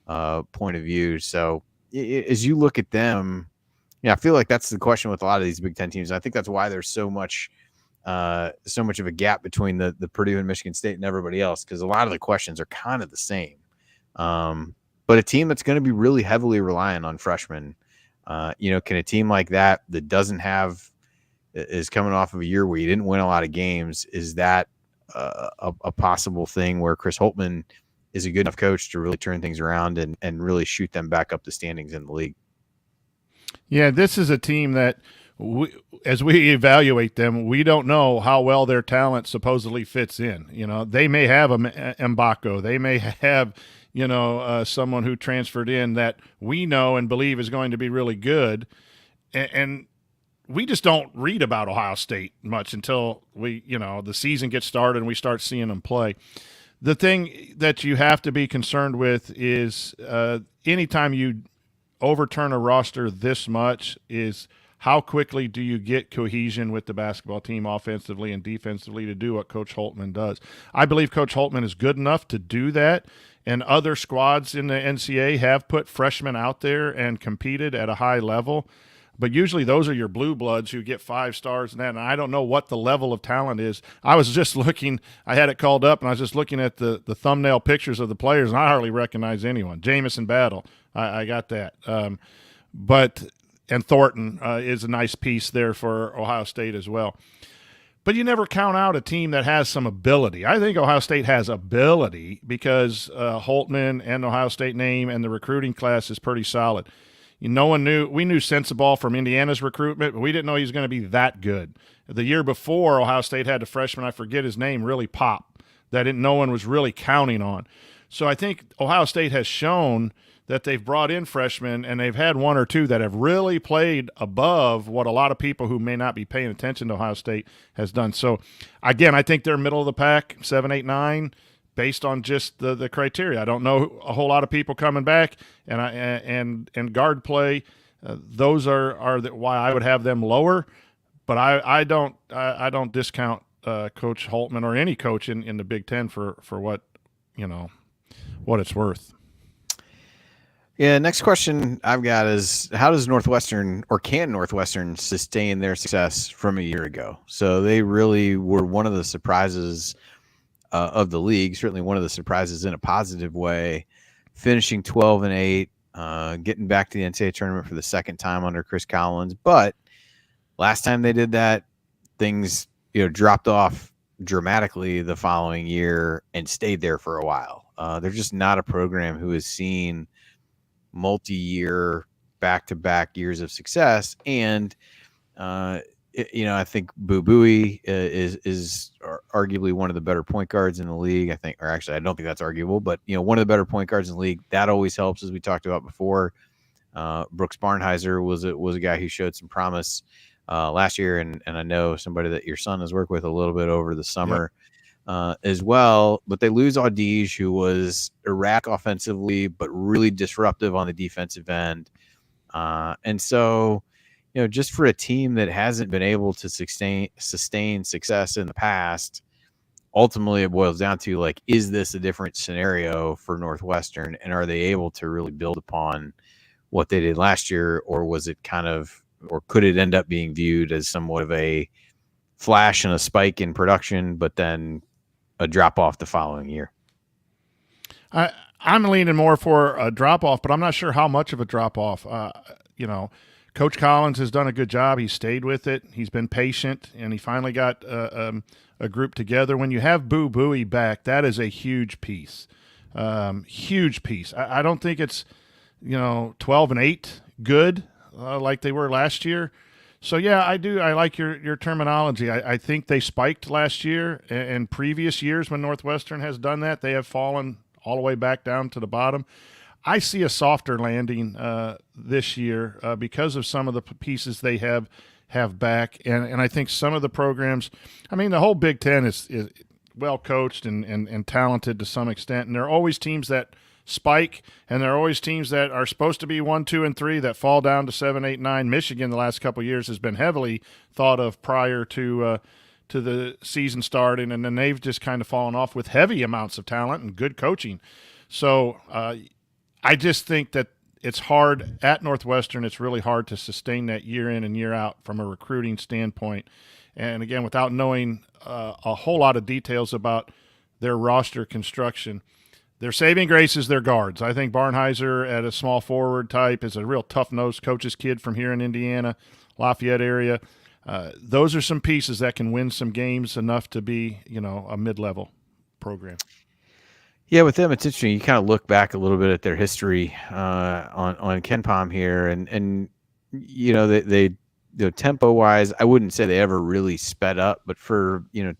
point of view. So as you look at them, I feel like that's the question with a lot of these Big Ten teams. I think that's why there's so much of a gap between the Purdue and Michigan State and everybody else, because a lot of the questions are kind of the same. But a team that's going to be really heavily reliant on freshmen, can a team like that is coming off of a year where you didn't win a lot of games, is that a possible thing where Chris Holtman is a good enough coach to really turn things around and really shoot them back up the standings in the league? Yeah, this is a team that as we evaluate them, we don't know how well their talent supposedly fits in. They may have a Mbako. They may have, someone who transferred in that we know and believe is going to be really good. And we just don't read about Ohio State much until the season gets started and we start seeing them play. The thing that you have to be concerned with is anytime you overturn a roster this much is how quickly do you get cohesion with the basketball team offensively and defensively to do what Coach Holtman does. I believe Coach Holtman is good enough to do that, and other squads in the NCAA have put freshmen out there and competed at a high level. But usually those are your blue bloods who get 5 stars and that, and I don't know what the level of talent is. I was just looking – I had it called up, and I was just looking at the thumbnail pictures of the players, and I hardly recognize anyone. Jamison Battle, I got that. And Thornton is a nice piece there for Ohio State as well. But you never count out a team that has some ability. I think Ohio State has ability because Holtman and Ohio State name and the recruiting class is pretty solid. We knew Sensabaugh from Indiana's recruitment, but we didn't know he was going to be that good. The year before, Ohio State had a freshman, I forget his name, really pop, that no one was really counting on. So I think Ohio State has shown that they've brought in freshmen, and they've had 1 or 2 that have really played above what a lot of people who may not be paying attention to Ohio State has done. So, again, I think they're middle of the pack, 7, 8, 9. Based on just the criteria. I don't know a whole lot of people coming back, and guard play. Those are why I would have them lower. But I don't discount Coach Holtman or any coach in the Big Ten for what it's worth. Yeah. Next question I've got is, how does Northwestern, or can Northwestern, sustain their success from a year ago? So they really were one of the surprises of the league, certainly one of the surprises in a positive way, finishing 12-8, getting back to the NCAA tournament for the second time under Chris Collins. But last time they did that, things dropped off dramatically the following year and stayed there for a while. They're just not a program who has seen multi-year, back-to-back years of success, and I think Boo Buie is arguably one of the better point guards in the league. I don't think that's arguable, but one of the better point guards in the league. That always helps, as we talked about before. Brooks Barnheiser was a guy who showed some promise last year, and I know somebody that your son has worked with a little bit over the summer as well. But they lose Audige, who was erratic offensively, but really disruptive on the defensive end, and so. Just for a team that hasn't been able to sustain success in the past, ultimately it boils down to, is this a different scenario for Northwestern, and are they able to really build upon what they did last year, or was it or could it end up being viewed as somewhat of a flash and a spike in production, but then a drop off the following year? I'm leaning more for a drop off, but I'm not sure how much of a drop off. Coach Collins has done a good job. He stayed with it. He's been patient, and he finally got a group together. When you have Boo Buie back, that is a huge piece. Huge piece. I don't think it's 12-8 good like they were last year. So, yeah, I do. I like your terminology. I think they spiked last year, and previous years when Northwestern has done that, they have fallen all the way back down to the bottom. I see a softer landing this year because of some of the pieces they have back, and I think some of the programs. I mean, the whole Big Ten is well coached and talented to some extent, and there are always teams that spike, and there are always teams that are supposed to be 1, 2, and 3 that fall down to 7, 8, 9. Michigan the last couple of years has been heavily thought of prior to the season starting, and then they've just kind of fallen off with heavy amounts of talent and good coaching. So. I just think that it's hard at Northwestern. It's really hard to sustain that year in and year out from a recruiting standpoint. And again, without knowing a whole lot of details about their roster construction, their saving grace is their guards. I think Barnheiser at a small forward type is a real tough-nosed coach's kid from here in Indiana, Lafayette area. Those are some pieces that can win some games enough to be, a mid-level program. Yeah, with them, it's interesting. You kind of look back a little bit at their history on Ken Pom here, and they tempo wise, I wouldn't say they ever really sped up, but for the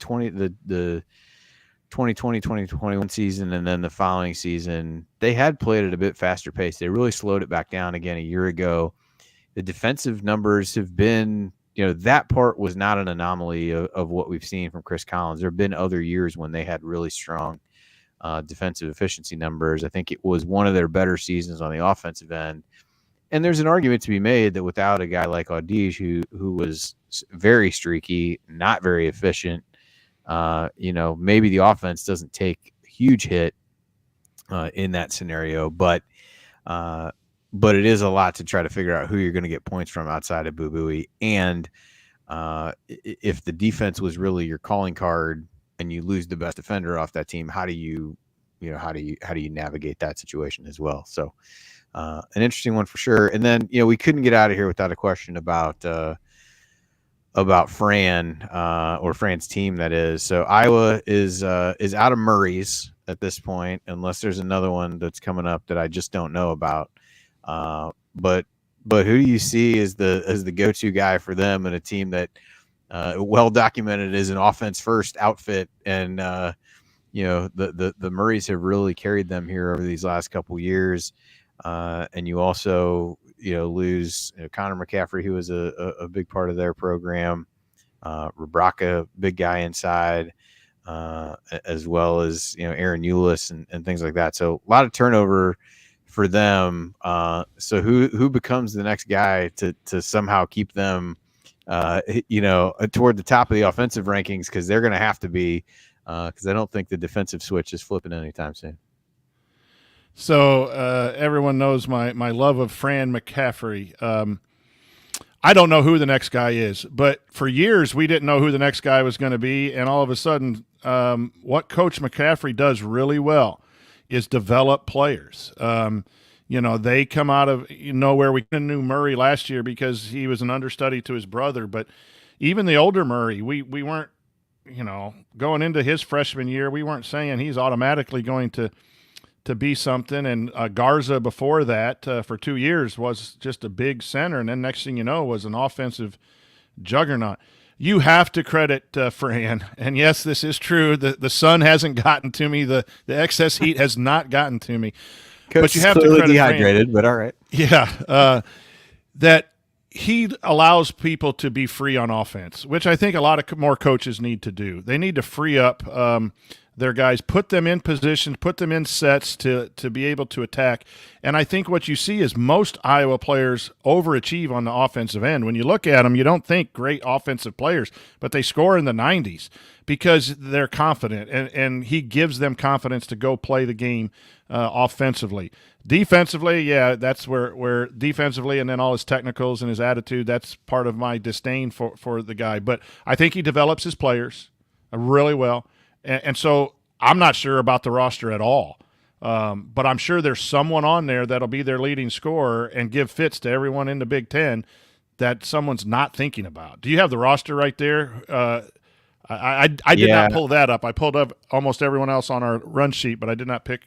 2020-2021 season and then the following season, they had played at a bit faster pace. They really slowed it back down again a year ago. The defensive numbers have been, that part was not an anomaly of what we've seen from Chris Collins. There have been other years when they had really strong defensive efficiency numbers. I think it was one of their better seasons on the offensive end. And there's an argument to be made that without a guy like Audige, who was very streaky, not very efficient, maybe the offense doesn't take a huge hit in that scenario. But it is a lot to try to figure out who you're going to get points from outside of Boo Buie. And if the defense was really your calling card and you lose the best defender off that team, how do you navigate that situation as well? So an interesting one for sure. And then, we couldn't get out of here without a question about Fran or Fran's team, that is. So Iowa is out of Murray's at this point, unless there's another one that's coming up that I just don't know about. But who do you see as the go-to guy for them and a team that well documented is an offense first outfit, and the Murrays have really carried them here over these last couple years. And you also lose Connor McCaffrey, who was a big part of their program. Rebraka, big guy inside, as well as Aaron Eulis and things like that. So a lot of turnover for them. So who becomes the next guy to somehow keep them toward the top of the offensive rankings, because they're going to have to be, because I don't think the defensive switch is flipping anytime soon. So everyone knows my love of Fran McCaffrey. I don't know who the next guy is, but for years we didn't know who the next guy was going to be, and all of a sudden what Coach McCaffrey does really well is develop players. They come out of nowhere. We knew Murray last year because he was an understudy to his brother, but even the older Murray, we weren't, going into his freshman year, we weren't saying he's automatically going to be something. And Garza before that for 2 years was just a big center, and then next thing you know was an offensive juggernaut. You have to credit Fran, and yes, this is true. The sun hasn't gotten to me. The excess heat has not gotten to me. Coach, but you have to credit dehydrated, Fran. but all right. Yeah, that he allows people to be free on offense, which I think a lot of more coaches need to do. They need to free up their guys, put them in positions, put them in sets to be able to attack. And I think what you see is most Iowa players overachieve on the offensive end. When you look at them, you don't think great offensive players, but they score in the 90s because they're confident, and he gives them confidence to go play the game offensively. Defensively, yeah, that's where defensively, and then all his technicals and his attitude, that's part of my disdain for the guy. But I think he develops his players really well. And so I'm not sure about the roster at all, but I'm sure there's someone on there that'll be their leading scorer and give fits to everyone in the Big Ten that someone's not thinking about. Do you have the roster right there? I did not pull that up. I pulled up almost everyone else on our run sheet, but I did not pick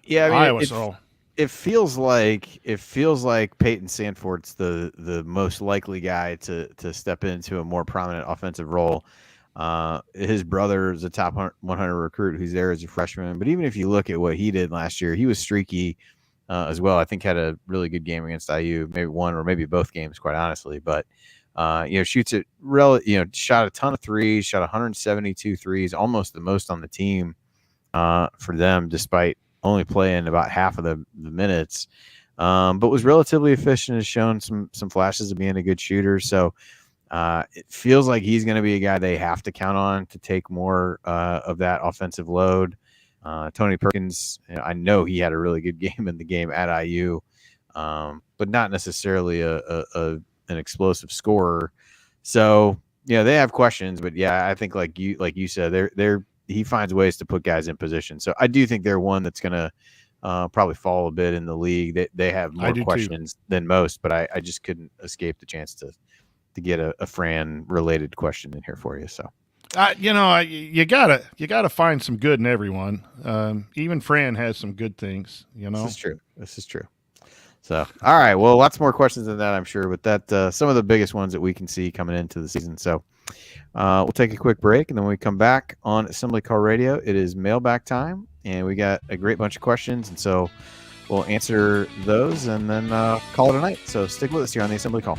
Iowa. It feels like Peyton Sandfort's the most likely guy to step into a more prominent offensive role. His brother is a top 100 recruit who's there as a freshman. But even if you look at what he did last year, he was streaky as well. I think had a really good game against IU, maybe one or maybe both games, quite honestly. But shoots it shot a ton of threes, shot 172 threes, almost the most on the team for them, despite only playing about half of the minutes. But was relatively efficient, has shown some flashes of being a good shooter. So it feels like he's going to be a guy they have to count on to take more of that offensive load. Tony Perkins, I know he had a really good game in the game at IU, but not necessarily an explosive scorer. So they have questions, but I think like you said, he finds ways to put guys in position. So I do think they're one that's going to probably fall a bit in the league. They have more questions than most, but I just couldn't escape the chance to get a Fran related question in here for you. So, you gotta find some good in everyone. Even Fran has some good things, This is true. So, all right. Well, lots more questions than that, I'm sure, but that some of the biggest ones that we can see coming into the season. So we'll take a quick break, and then when we come back on Assembly Call Radio, it is mailbag time, and we got a great bunch of questions, and so we'll answer those and then call it a night. So stick with us here on the Assembly Call.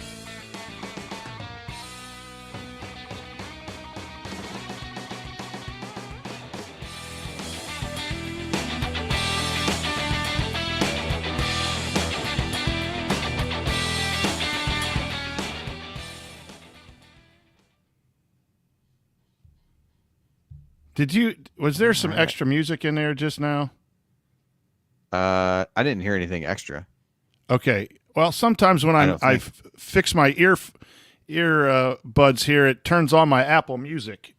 Was there some extra music in there just now? I didn't hear anything extra. Okay. Well, sometimes when I fix my ear buds here, it turns on my Apple Music,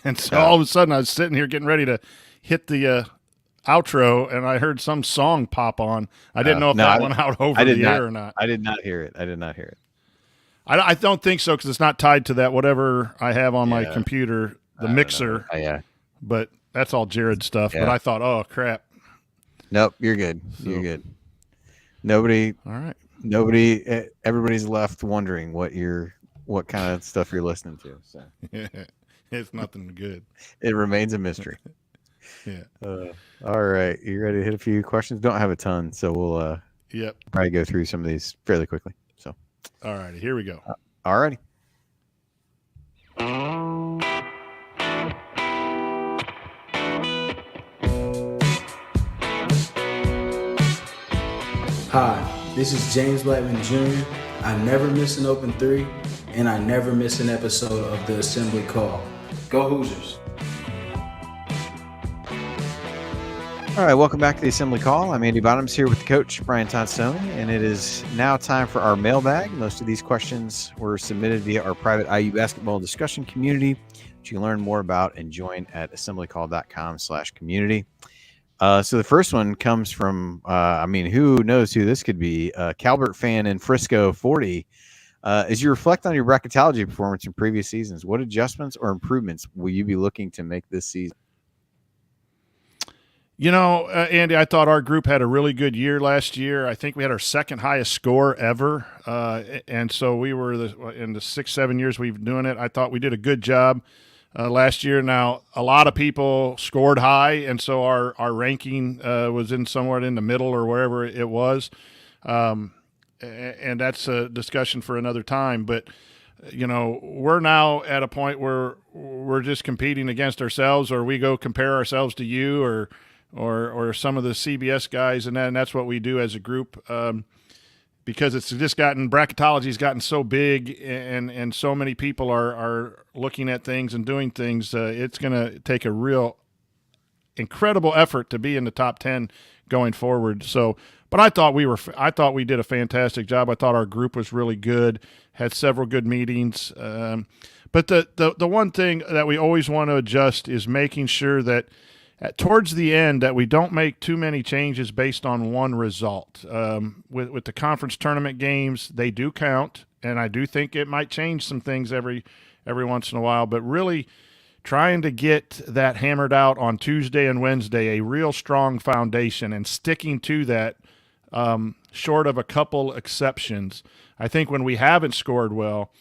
and so all of a sudden I was sitting here getting ready to hit the outro, and I heard some song pop on. I didn't know if that went out over the air or not. I did not hear it. I don't think so because it's not tied to that whatever I have on my computer, the mixer. Yeah. But that's all Jared stuff. Yeah. But I thought, oh crap. Nope, you're good. You're good. Nobody. All right. Nobody. Everybody's left wondering what kind of stuff you're listening to. So it's nothing good. It remains a mystery. Yeah. All right, you ready to hit a few questions? Don't have a ton, so we'll probably go through some of these fairly quickly. So. All righty, here we go. All righty. Hi, this is James Blackman Jr. I never miss an open three, and I never miss an episode of the Assembly Call. Go Hoosiers. All right, welcome back to the Assembly Call. I'm Andy Bottoms here with the coach, Brian Tonsoni, and it is now time for our mailbag. Most of these questions were submitted via our private IU basketball discussion community, which you can learn more about and join at assemblycall.com/community. So the first one comes from, who knows who this could be? Calvert fan in Frisco 40. As you reflect on your bracketology performance in previous seasons, what adjustments or improvements will you be looking to make this season? Andy, I thought our group had a really good year last year. I think we had our second highest score ever. And so we were in the 6-7 years we've been doing it. I thought we did a good job last year. Now, a lot of people scored high, and so our ranking was in somewhere in the middle or wherever it was. And that's a discussion for another time. But, we're now at a point where we're just competing against ourselves, or we go compare ourselves to you or some of the CBS guys, and that's what we do as a group. Because it's just bracketology's gotten so big and so many people are looking at things and doing things. It's going to take a real incredible effort to be in the top 10 going forward. So, but I thought we did a fantastic job. I thought our group was really good, had several good meetings. But the one thing that we always want to adjust is making sure that towards the end that we don't make too many changes based on one result. With the conference tournament games, they do count, and I do think it might change some things every once in a while, but really trying to get that hammered out on Tuesday and Wednesday, a real strong foundation, and sticking to that short of a couple exceptions. I think when we haven't scored well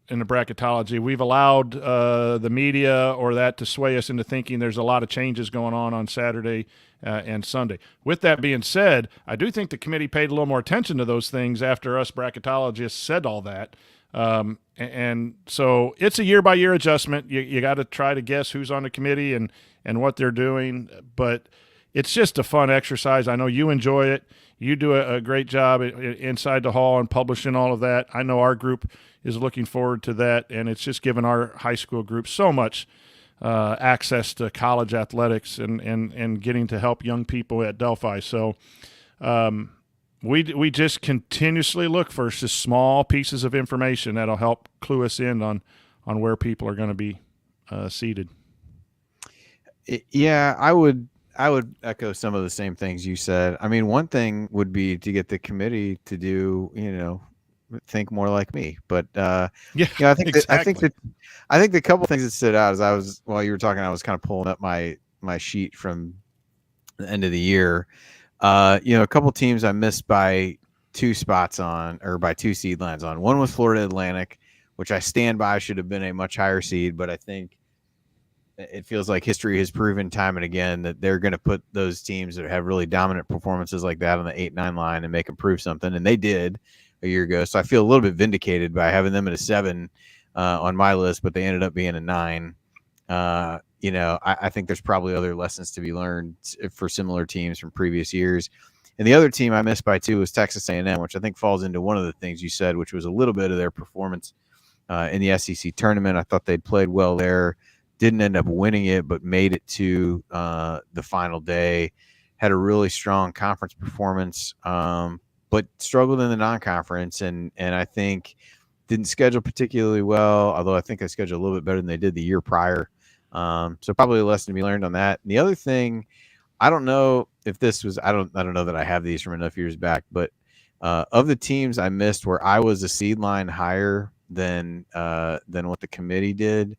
in the bracketology, we've allowed the media or that to sway us into thinking there's a lot of changes going on Saturday and Sunday. With that being said, I do think the committee paid a little more attention to those things after us bracketologists said all that. And so it's a year-by-year adjustment. You got to try to guess who's on the committee and what they're doing, but it's just a fun exercise. I know you enjoy it. You do a great job inside the hall and publishing all of that. I know our group is looking forward to that, and it's just given our high school group so much access to college athletics and getting to help young people at Delphi. So we just continuously look for just small pieces of information that'll help clue us in on where people are going to be seated. Yeah, I would echo some of the same things you said. I mean, one thing would be to get the committee to do, think more like me. But I think exactly. I think the couple things that stood out is while you were talking, I was kind of pulling up my sheet from the end of the year. A couple teams I missed by 2 spots on, or by 2 seed lines on. One was Florida Atlantic, which I stand by should have been a much higher seed, but I think it feels like history has proven time and again that they're going to put those teams that have really dominant performances like that on the 8-9 line and make them prove something. And they did a year ago. So I feel a little bit vindicated by having them at a 7 on my list, but they ended up being a 9. I think there's probably other lessons to be learned for similar teams from previous years. And the other team I missed by 2 was Texas A&M, which I think falls into one of the things you said, which was a little bit of their performance in the SEC tournament. I thought they'd played well there. didn't end up winning it, but made it to the final day. Had a really strong conference performance, but struggled in the non-conference, and I think didn't schedule particularly well. Although I think they scheduled a little bit better than they did the year prior. So probably a lesson to be learned on that. And the other thing, I don't know if this was I don't know that I have these from enough years back, but of the teams I missed where I was a seed line higher than what the committee did,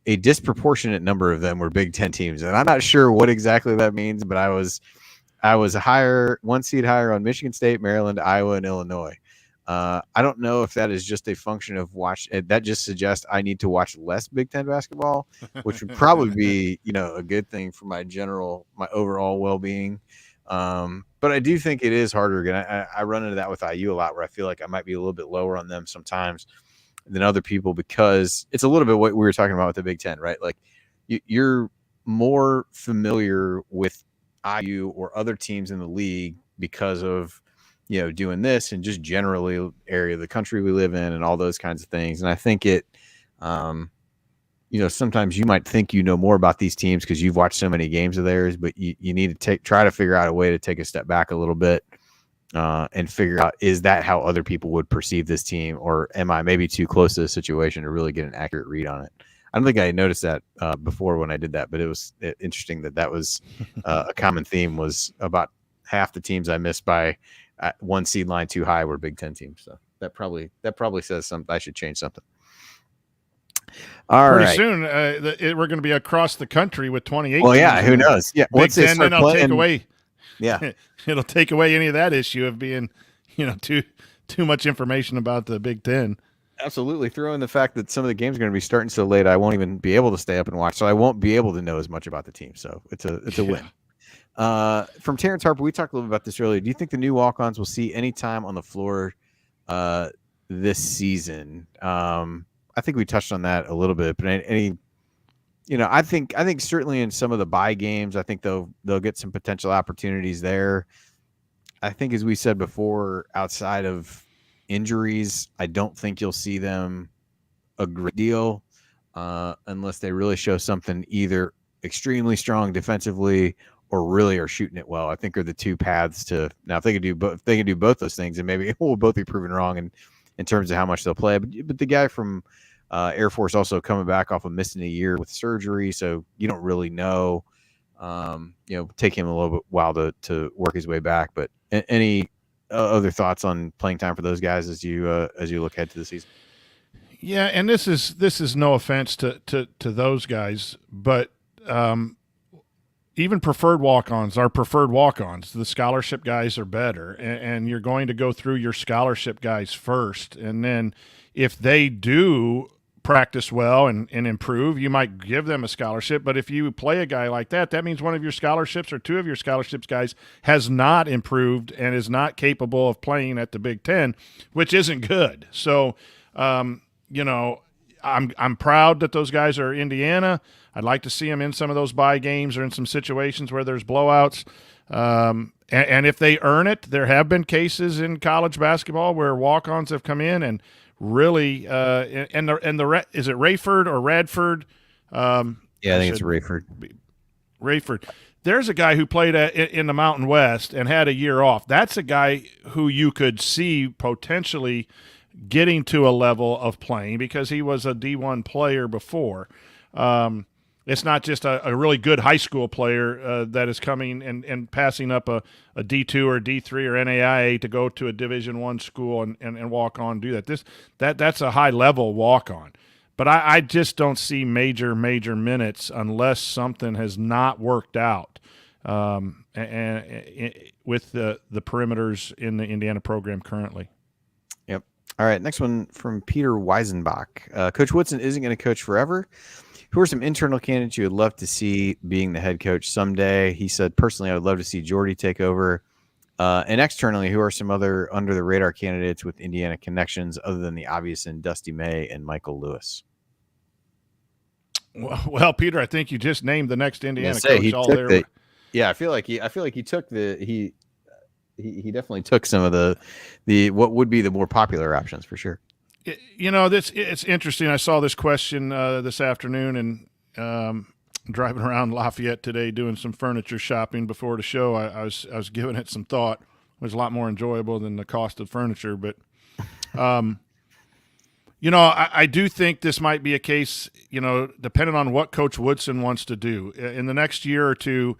a disproportionate number of them were Big Ten teams, and I'm not sure what exactly that means, but I was a higher one seed higher on Michigan State, Maryland, Iowa, and Illinois. I don't know if that is just a function of that just suggests I need to watch less Big Ten basketball, which would probably be a good thing for my overall well-being. But I do think it is harder. Again, I run into that with IU a lot, where I feel like I might be a little bit lower on them sometimes than other people, because it's a little bit what we were talking about with the Big Ten, right? Like you're more familiar with IU or other teams in the league because of doing this and just generally area of the country we live in and all those kinds of things. And I think it sometimes you might think more about these teams because you've watched so many games of theirs, but you need to try to figure out a way to take a step back a little bit and figure out, is that how other people would perceive this team, or am I maybe too close to the situation to really get an accurate read on it? I don't think I noticed that before when I did that, but it was interesting that was a common theme. Was about half the teams I missed by one seed line too high were Big Ten teams. So that probably says something. I should change something. Pretty soon, we're going to be across the country with 28. Well, yeah, who knows? Yeah, Big Ten, then I'll take away. Yeah, it'll take away any of that issue of being, too much information about the Big Ten. Absolutely. Throw in the fact that some of the games are going to be starting so late, I won't even be able to stay up and watch, so I won't be able to know as much about the team. So it's a win. From Terrence Harper, we talked a little bit about this earlier. Do you think the new walk-ons will see any time on the floor this season? I think we touched on that a little bit, but I think certainly in some of the bye games, I think they'll get some potential opportunities there. I think, as we said before, outside of injuries, I don't think you'll see them a great deal unless they really show something either extremely strong defensively or really are shooting it well. I think are the two paths to now. If they can do both those things, and maybe we'll both be proven wrong in terms of how much they'll play. But the guy from Air Force also coming back off of missing a year with surgery, so you don't really know. Take him a little bit while to work his way back. But any other thoughts on playing time for those guys as you look ahead to the season? Yeah, and this is no offense to those guys, but even preferred walk-ons are preferred walk-ons. The scholarship guys are better, and you're going to go through your scholarship guys first, and then if they do practice well and improve, you might give them a scholarship. But if you play a guy like that, that means one of your scholarships or two of your scholarships guys has not improved and is not capable of playing at the Big Ten, which isn't good. So, I'm proud that those guys are Indiana. I'd like to see them in some of those bye games or in some situations where there's blowouts. And if they earn it, there have been cases in college basketball where walk-ons have come in and really, is it Rayford or Radford? I think it's Rayford. Rayford. There's a guy who played in the Mountain West and had a year off. That's a guy who you could see potentially getting to a level of playing because he was a D1 player before. It's not just a really good high school player that is coming and passing up a D2 or D3 or NAIA to go to a Division I school and walk on and do that. That's a high-level walk-on. But I just don't see major minutes unless something has not worked out and with the perimeters in the Indiana program currently. Yep. All right, next one from Peter Weisenbach. Coach Woodson isn't going to coach forever. Who are some internal candidates you would love to see being the head coach someday? He said, personally, I would love to see Jordy take over. And externally, who are some other under-the-radar candidates with Indiana connections other than the obvious in Dusty May and Michael Lewis? Well, Peter, I think you just named the next Indiana coach all there. I feel like he took he definitely took some of the what would be the more popular options for sure. It's interesting. I saw this question this afternoon, and driving around Lafayette today doing some furniture shopping before the show. I was giving it some thought. It was a lot more enjoyable than the cost of furniture, but I do think this might be a case, depending on what Coach Woodson wants to do in the next year or two.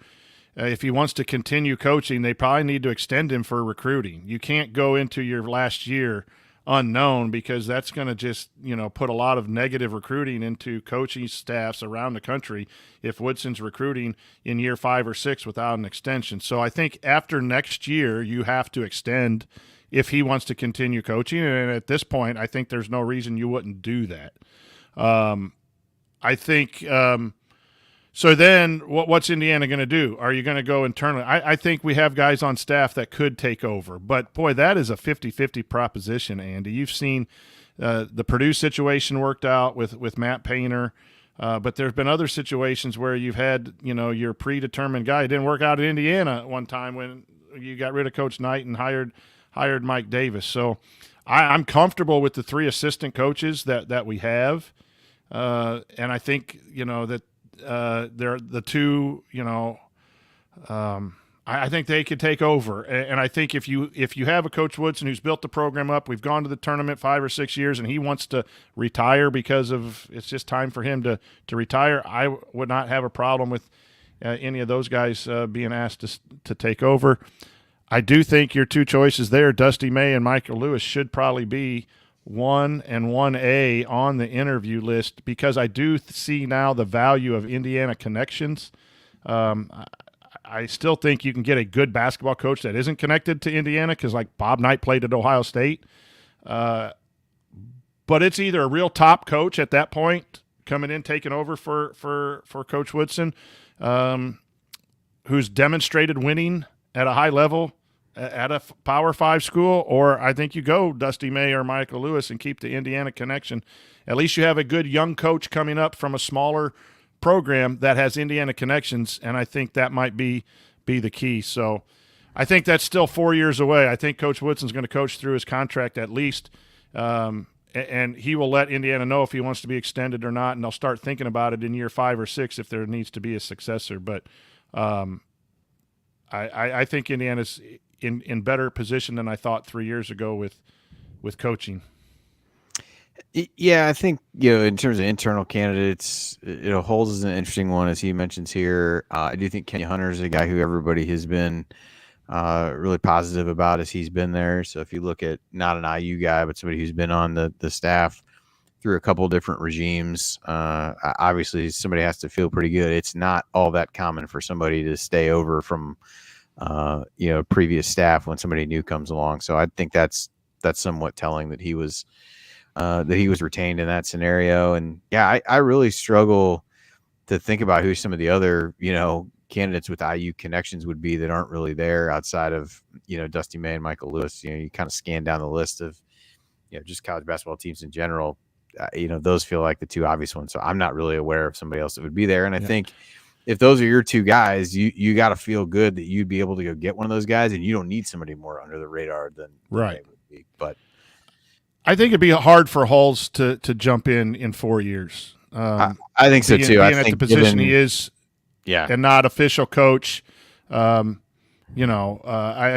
If he wants to continue coaching, they probably need to extend him for recruiting. You can't go into your last year unknown, because that's going to just, put a lot of negative recruiting into coaching staffs around the country if Woodson's recruiting in year 5 or 6 without an extension. So I think after next year, you have to extend if he wants to continue coaching. And at this point, I think there's no reason you wouldn't do that. I think so then what's Indiana going to do? Are you going to go internally? I think we have guys on staff that could take over. But, boy, that is a 50-50 proposition, Andy. You've seen the Purdue situation worked out with Matt Painter. But there's been other situations where you've had, your predetermined guy. It didn't work out in Indiana at one time when you got rid of Coach Knight and hired Mike Davis. So I'm comfortable with the 3 assistant coaches that we have. And I think, that they're the 2, I think they could take over. And I think if you have a Coach Woodson who's built the program up, we've gone to the tournament 5 or 6 years, and he wants to retire because of it's just time for him to retire, I would not have a problem with any of those guys being asked to take over. I do think your 2 choices there, Dusty May and Michael Lewis, should probably be 1 and 1A on the interview list, because I do see now the value of Indiana connections. I still think you can get a good basketball coach that isn't connected to Indiana, because like Bob Knight played at Ohio State. But it's either a real top coach at that point coming in, taking over for Coach Woodson, who's demonstrated winning at a high level at a Power 5 school, or I think you go Dusty May or Michael Lewis and keep the Indiana connection. At least you have a good young coach coming up from a smaller program that has Indiana connections, and I think that might be the key. So I think that's still 4 years away. I think Coach Woodson's going to coach through his contract at least, and he will let Indiana know if he wants to be extended or not, and they'll start thinking about it in year 5 or 6 if there needs to be a successor. But I think Indiana's in better position than I thought 3 years ago with coaching. Yeah, I think, in terms of internal candidates, Holz is an interesting one, as he mentions here. I do think Kenny Hunter is a guy who everybody has been really positive about as he's been there. So if you look at not an IU guy, but somebody who's been on the staff through a couple of different regimes, obviously somebody has to feel pretty good. It's not all that common for somebody to stay over from previous staff when somebody new comes along. So I think that's somewhat telling that he was retained in that scenario. And yeah, I really struggle to think about who some of the other, candidates with IU connections would be that aren't really there outside of, Dusty May and Michael Lewis. You kind of scan down the list of, just college basketball teams in general. Those feel like the 2 obvious ones. So I'm not really aware of somebody else that would be there. And I think if those are your 2 guys, you got to feel good that you'd be able to go get one of those guys, and you don't need somebody more under the radar than right. They would be. But I think it'd be hard for Hulls to jump in 4 years. I think so too. Being I at think the position he is, and not official coach. I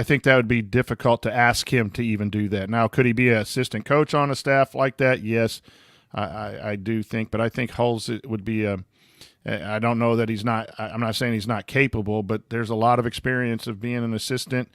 think that would be difficult to ask him to even do that. Now, could he be an assistant coach on a staff like that? Yes, I do think. But I think Hulls would be I don't know that he's not – I'm not saying he's not capable, but there's a lot of experience of being an assistant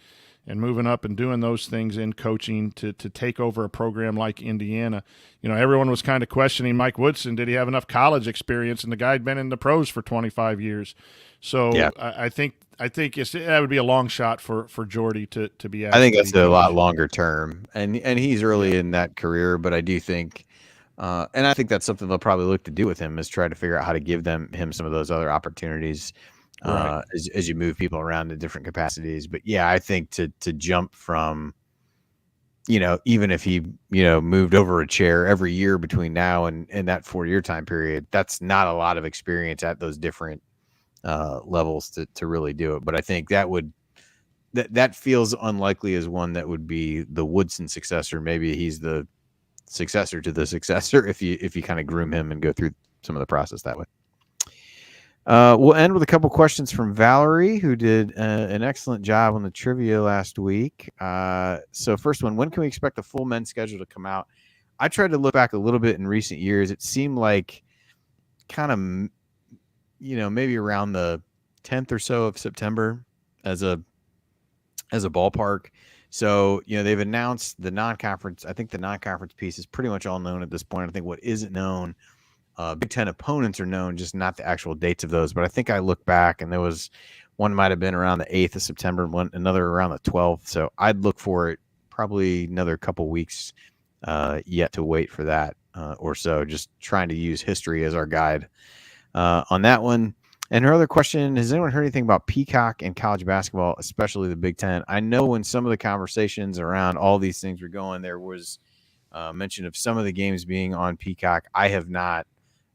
and moving up and doing those things in coaching to take over a program like Indiana. Everyone was kind of questioning Mike Woodson. Did he have enough college experience? And the guy had been in the pros for 25 years. So yeah. I think that would be a long shot for Jordy to be asked. I think that's a lot longer term. And he's early in that career, but I do think and I think that's something they'll probably look to do with him, is try to figure out how to give him some of those other opportunities right. as you move people around in different capacities. But yeah, I think to jump from, even if he, moved over a chair every year between now and that 4-year time period, that's not a lot of experience at those different levels to really do it. But I think that feels unlikely as one that would be the Woodson successor. Maybe he's the successor to the successor if you kind of groom him and go through some of the process that way. We'll end with a couple questions from Valerie, who did an excellent job on the trivia last week. So first one, when can we expect the full men's schedule to come out? I tried to look back a little bit in recent years. It seemed like kind of, maybe around the 10th or so of September as a ballpark. So, they've announced the non-conference. I think the non-conference piece is pretty much all known at this point. I think what isn't known, Big Ten opponents are known, just not the actual dates of those. But I think I look back and there was one might have been around the 8th of September, another around the 12th. So I'd look for it probably another couple weeks yet to wait for that or so, just trying to use history as our guide on that one. And her other question, has anyone heard anything about Peacock and college basketball, especially the Big Ten? I know when some of the conversations around all these things were going, there was mention of some of the games being on Peacock. I have not.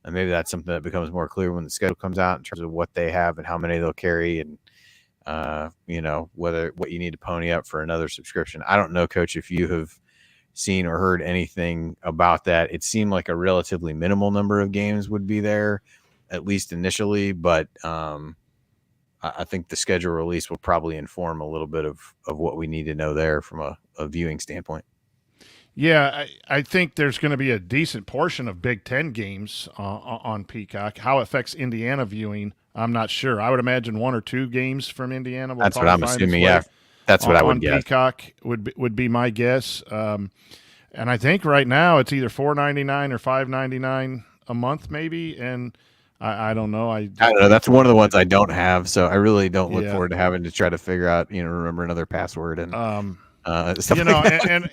And maybe that's something that becomes more clear when the schedule comes out in terms of what they have and how many they'll carry and, what you need to pony up for another subscription. I don't know, Coach, if you have seen or heard anything about that. It seemed like a relatively minimal number of games would be there, at least initially, but I think the schedule release will probably inform a little bit of what we need to know there from a viewing standpoint. Yeah, I think there's going to be a decent portion of Big Ten games on Peacock. How it affects Indiana viewing, I'm not sure. I would imagine 1 or 2 games from Indiana. That's what I'm assuming, yeah. That's what I would guess. Peacock would be my guess. And I think right now it's either $4.99 or $5.99 a month maybe, and I don't know. I don't know. That's one of the ones I don't have, so I really don't look forward to having to try to figure out, remember another password and stuff like that. And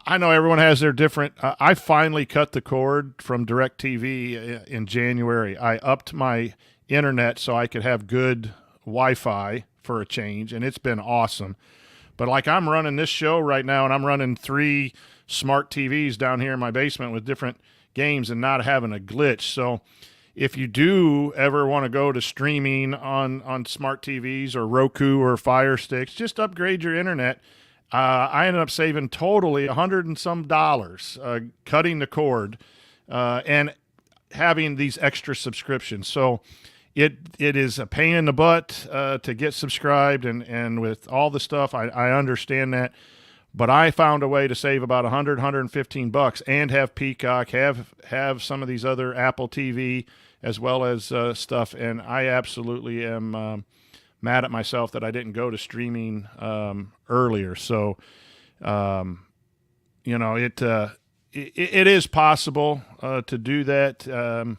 I know everyone has their different. I finally cut the cord from DirecTV in January. I upped my internet so I could have good Wi-Fi for a change, and it's been awesome. But like I'm running this show right now, and I'm running 3 smart TVs down here in my basement with different games and not having a glitch. So if you do ever want to go to streaming on smart TVs or Roku or Fire Sticks, just upgrade your internet. I ended up saving totally $100 and some cutting the cord and having these extra subscriptions. So it is a pain in the butt to get subscribed, and with all the stuff, I understand that. But I found a way to save about $115 and have Peacock, have some of these other Apple TV as well as stuff, and I absolutely am mad at myself that I didn't go to streaming earlier. So, it is possible to do that,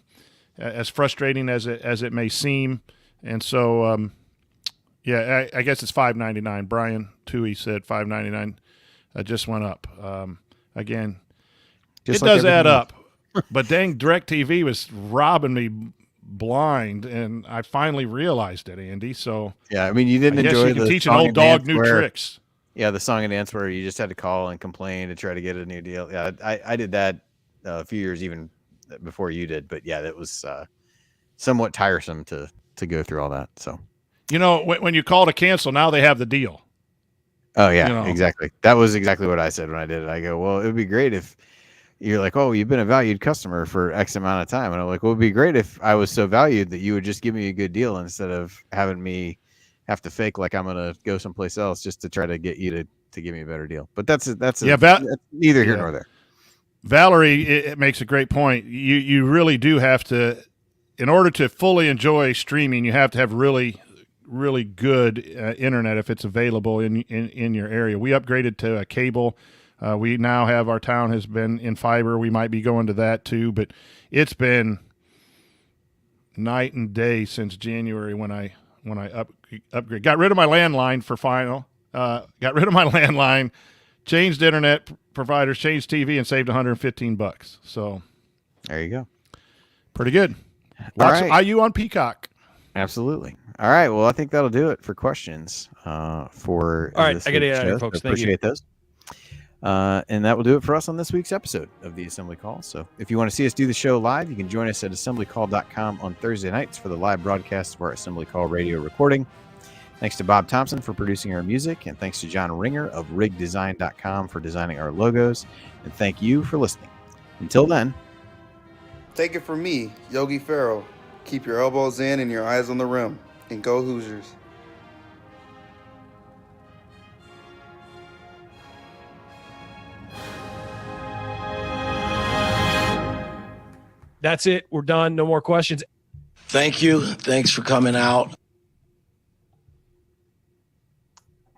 as frustrating as it may seem. And so, I guess it's $5.99. Brian Toohey said $5.99. Just went up. Again, it does add up. But dang, DirecTV was robbing me blind, and I finally realized it, Andy. So yeah, I mean, you didn't enjoy you can the teach an old dog new tricks. Yeah, the song and dance where you just had to call and complain to try to get a new deal. Yeah, I did that a few years even before you did, but yeah, that was somewhat tiresome to go through all that. So when you call to cancel, now they have the deal. Oh yeah, exactly. That was exactly what I said when I did it. I go, well, it would be great if you're like, oh, you've been a valued customer for X amount of time. And I'm like, well, it'd be great if I was so valued that you would just give me a good deal instead of having me have to fake like I'm going to go someplace else just to try to get you to give me a better deal. But that's neither here nor there. Valerie, it makes a great point. You really do have to, in order to fully enjoy streaming, you have to have really, really good internet if it's available in your area. We upgraded to a cable. We now have, our town has been in fiber. We might be going to that too, but it's been night and day since January when I upgrade. Got rid of my landline for final. Got rid of my landline, changed internet providers, changed TV, and saved $115. So there you go. Pretty good. Lots of IU on Peacock. Absolutely. All right. Well, I think that'll do it for questions. For all right, I got to get out of here, folks. Appreciate those. And that will do it for us on this week's episode of the Assembly Call. So if you want to see us do the show live, you can join us at assemblycall.com on Thursday nights for the live broadcast of our Assembly Call radio recording. Thanks to Bob Thompson for producing our music, and thanks to John Ringer of rigdesign.com for designing our logos. And thank you for listening. Until then, take it from me, Yogi Ferrell. Keep your elbows in and your eyes on the rim. And go Hoosiers. That's it. We're done. No more questions. Thank you. Thanks for coming out.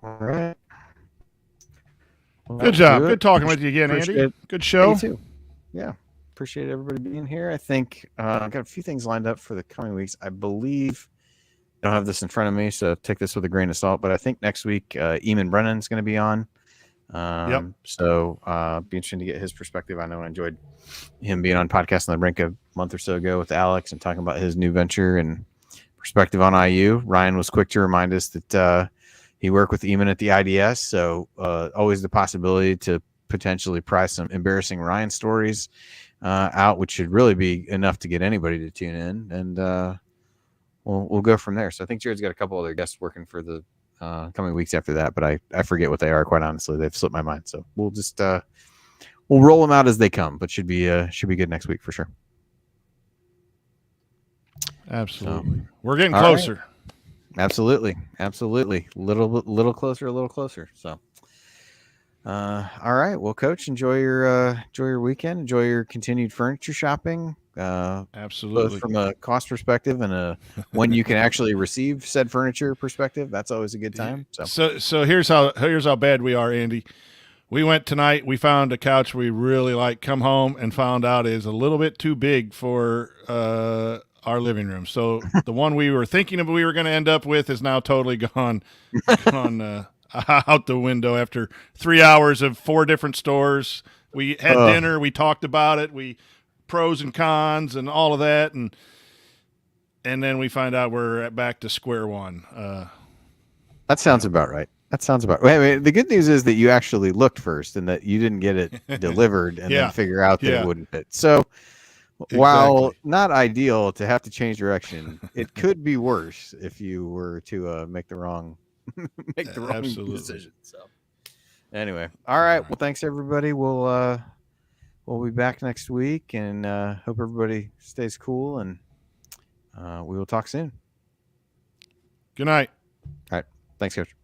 All right. Well, Good job. Good talking with you again, Andy. Good show. You too. Yeah. Appreciate everybody being here. I think I've got a few things lined up for the coming weeks. I believe I don't have this in front of me, so take this with a grain of salt. But I think next week, Eamon Brennan's going to be on. So be interesting to get his perspective. I know I enjoyed him being on Podcast on the Brink a month or so ago with Alex and talking about his new venture and perspective on IU. Ryan was quick to remind us that he worked with Eamon at the IDS, so always the possibility to potentially pry some embarrassing Ryan stories out, which should really be enough to get anybody to tune in, and we'll go from there. So I think Jared's got a couple other guests working for the coming weeks after that, but I forget what they are, quite honestly. They've slipped my mind, so we'll just we'll roll them out as they come, but should be good next week for sure. Absolutely. So, we're getting closer. Right. Absolutely. Little closer. So all right, well, Coach, enjoy your weekend, enjoy your continued furniture shopping. Absolutely. Both from a cost perspective and a when you can actually receive said furniture perspective. That's always a good time. So here's how bad we are, Andy. We went tonight. We found a couch we really like. Come home and found out is a little bit too big for our living room. So the one we were thinking of we were going to end up with is now totally gone out the window after 3 hours of 4 different stores. We had dinner. We talked about it. We pros and cons and all of that, and then we find out we're back to square one. That sounds about right. Wait, the good news is that you actually looked first and that you didn't get it delivered and then figure out that it wouldn't fit. So while not ideal to have to change direction, it could be worse if you were to make the wrong decision. So anyway, all right. Well, thanks everybody. We'll be back next week, and hope everybody stays cool, and we will talk soon. Good night. All right. Thanks, Coach.